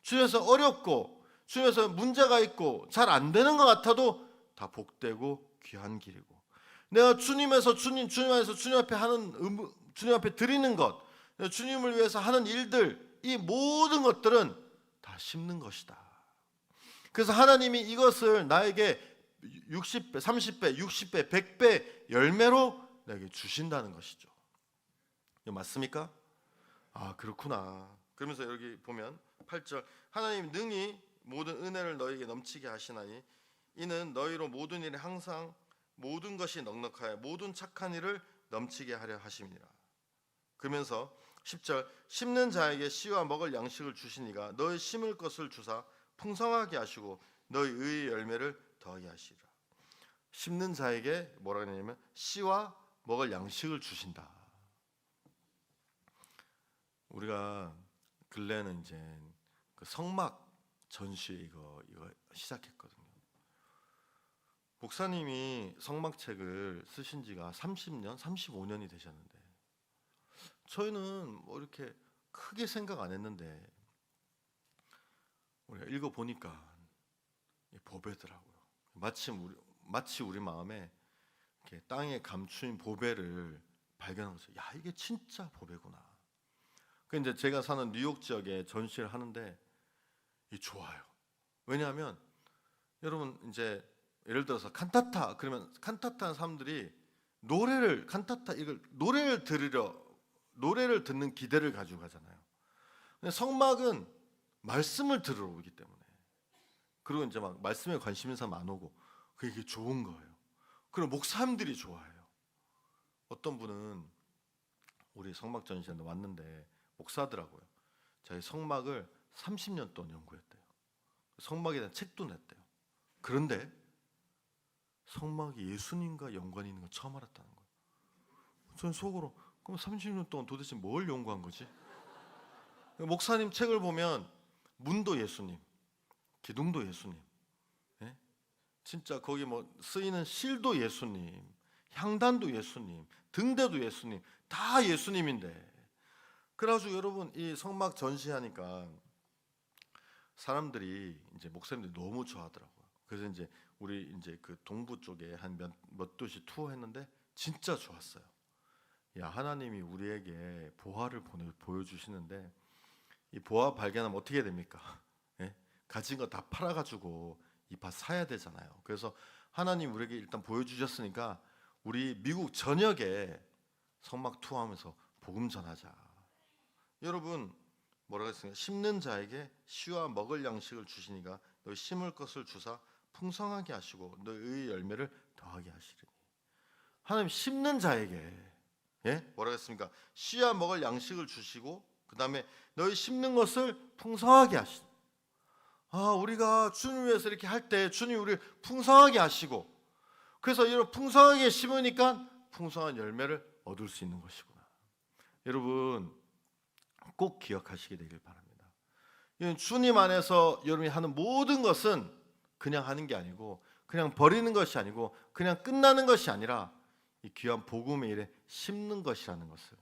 주님에서 어렵고 주님에서 문제가 있고 잘 안 되는 것 같아도 다 복되고 귀한 길이고 내가 주님에서 주님 안에서 주님 앞에 하는 주님 앞에 드리는 것 주님을 위해서 하는 일들 이 모든 것들은 다 심는 것이다. 그래서 하나님이 이것을 나에게 60배, 30배, 60배, 100배 열매로 나에게 주신다는 것이죠. 이거 맞습니까? 그렇구나. 그러면서 여기 보면 8절 하나님 능히 모든 은혜를 너희에게 넘치게 하시나니 이는 너희로 모든 일에 항상 모든 것이 넉넉하여 모든 착한 일을 넘치게 하려 하심이니라. 그러면서 10절 심는 자에게 씨와 먹을 양식을 주시니가 너희 심을 것을 주사 풍성하게 하시고 너희 의의 열매를 더하게 하시리라. 심는 자에게 뭐라 그러냐면 씨와 먹을 양식을 주신다. 우리가 근래는 이제 그 성막 전시 이거 시작했거든요. 목사님이 성막책을 쓰신 지가 30년, 35년이 되셨는데 저희는 뭐 이렇게 크게 생각 안 했는데 우리가 읽어 보니까 보배더라고요. 마치 우리 마음에 이렇게 땅에 감추인 보배를 발견한 거죠. 야 이게 진짜 보배구나. 그 이제 제가 사는 뉴욕 지역에 전시를 하는데 이 좋아요. 왜냐하면 여러분 이제 예를 들어서 칸타타 그러면 칸타타 하는 사람들이 노래를 칸타타 이걸 노래를 듣는 기대를 가지고 가잖아요. 근데 성막은 말씀을 들으러 오기 때문에, 그리고 이제 막 말씀에 관심 있는 사람 안 오고 그게 좋은 거예요. 그리고 목사님들이 좋아해요. 어떤 분은 우리 성막 전시회에 왔는데 목사더라고요. 저희 성막을 30년 동안 연구했대요. 성막에 대한 책도 냈대요. 그런데 성막이 예수님과 연관이 있는 걸 처음 알았다는 거예요. 저는 속으로 그럼 30년 동안 도대체 뭘 연구한 거지? 목사님 책을 보면 문도 예수님, 기둥도 예수님, 예? 진짜 거기 뭐 쓰이는 실도 예수님, 향단도 예수님, 등대도 예수님, 다 예수님인데. 그래가지고 여러분 이 성막 전시하니까 사람들이 이제 목사님들이 너무 좋아하더라고요. 그래서 이제 우리 이제 그 동부 쪽에 한 몇 도시 투어했는데 진짜 좋았어요. 야, 하나님이 우리에게 보화를 보여주시는데 이 보화 발견하면 어떻게 됩니까? 예? 가진 거 다 팔아가지고 이 밭 사야 되잖아요. 그래서 하나님 우리에게 일단 보여주셨으니까 우리 미국 전역에 성막 투어하면서 복음 전하자. 여러분 뭐라고 했습니까? 심는 자에게 씨와 먹을 양식을 주시니까 너희 심을 것을 주사 풍성하게 하시고 너희 열매를 더하게 하시리니. 하나님 심는 자에게, 예? 뭐라고 했습니까? 씨와 먹을 양식을 주시고 그 다음에 너희 심는 것을 풍성하게 하시고. 우리가 주님 위해서 이렇게 할 때 주님이 우리를 풍성하게 하시고, 그래서 이런 풍성하게 심으니까 풍성한 열매를 얻을 수 있는 것이구나. 여러분 꼭 기억하시게 되길 바랍니다. 주님 안에서 여러분이 하는 모든 것은 그냥 하는 게 아니고, 그냥 버리는 것이 아니고, 그냥 끝나는 것이 아니라 이 귀한 복음의 일에 심는 것이라는 것을.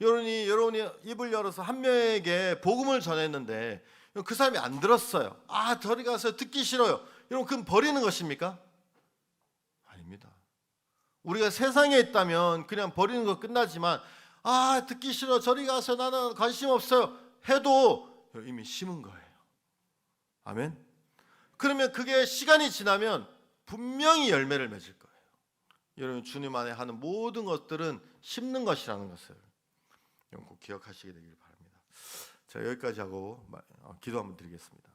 여러분이 입을 열어서 한 명에게 복음을 전했는데 그 사람이 안 들었어요. 저리 가서 듣기 싫어요. 여러분 그건 버리는 것입니까? 아닙니다. 우리가 세상에 있다면 그냥 버리는 거 끝나지만 듣기 싫어, 저리 가서 나는 관심 없어요 해도 이미 심은 거예요. 아멘. 그러면 그게 시간이 지나면 분명히 열매를 맺을 거예요. 여러분 주님 안에 하는 모든 것들은 심는 것이라는 것을 꼭 기억하시게 되길 바랍니다. 자, 여기까지 하고 기도 한번 드리겠습니다.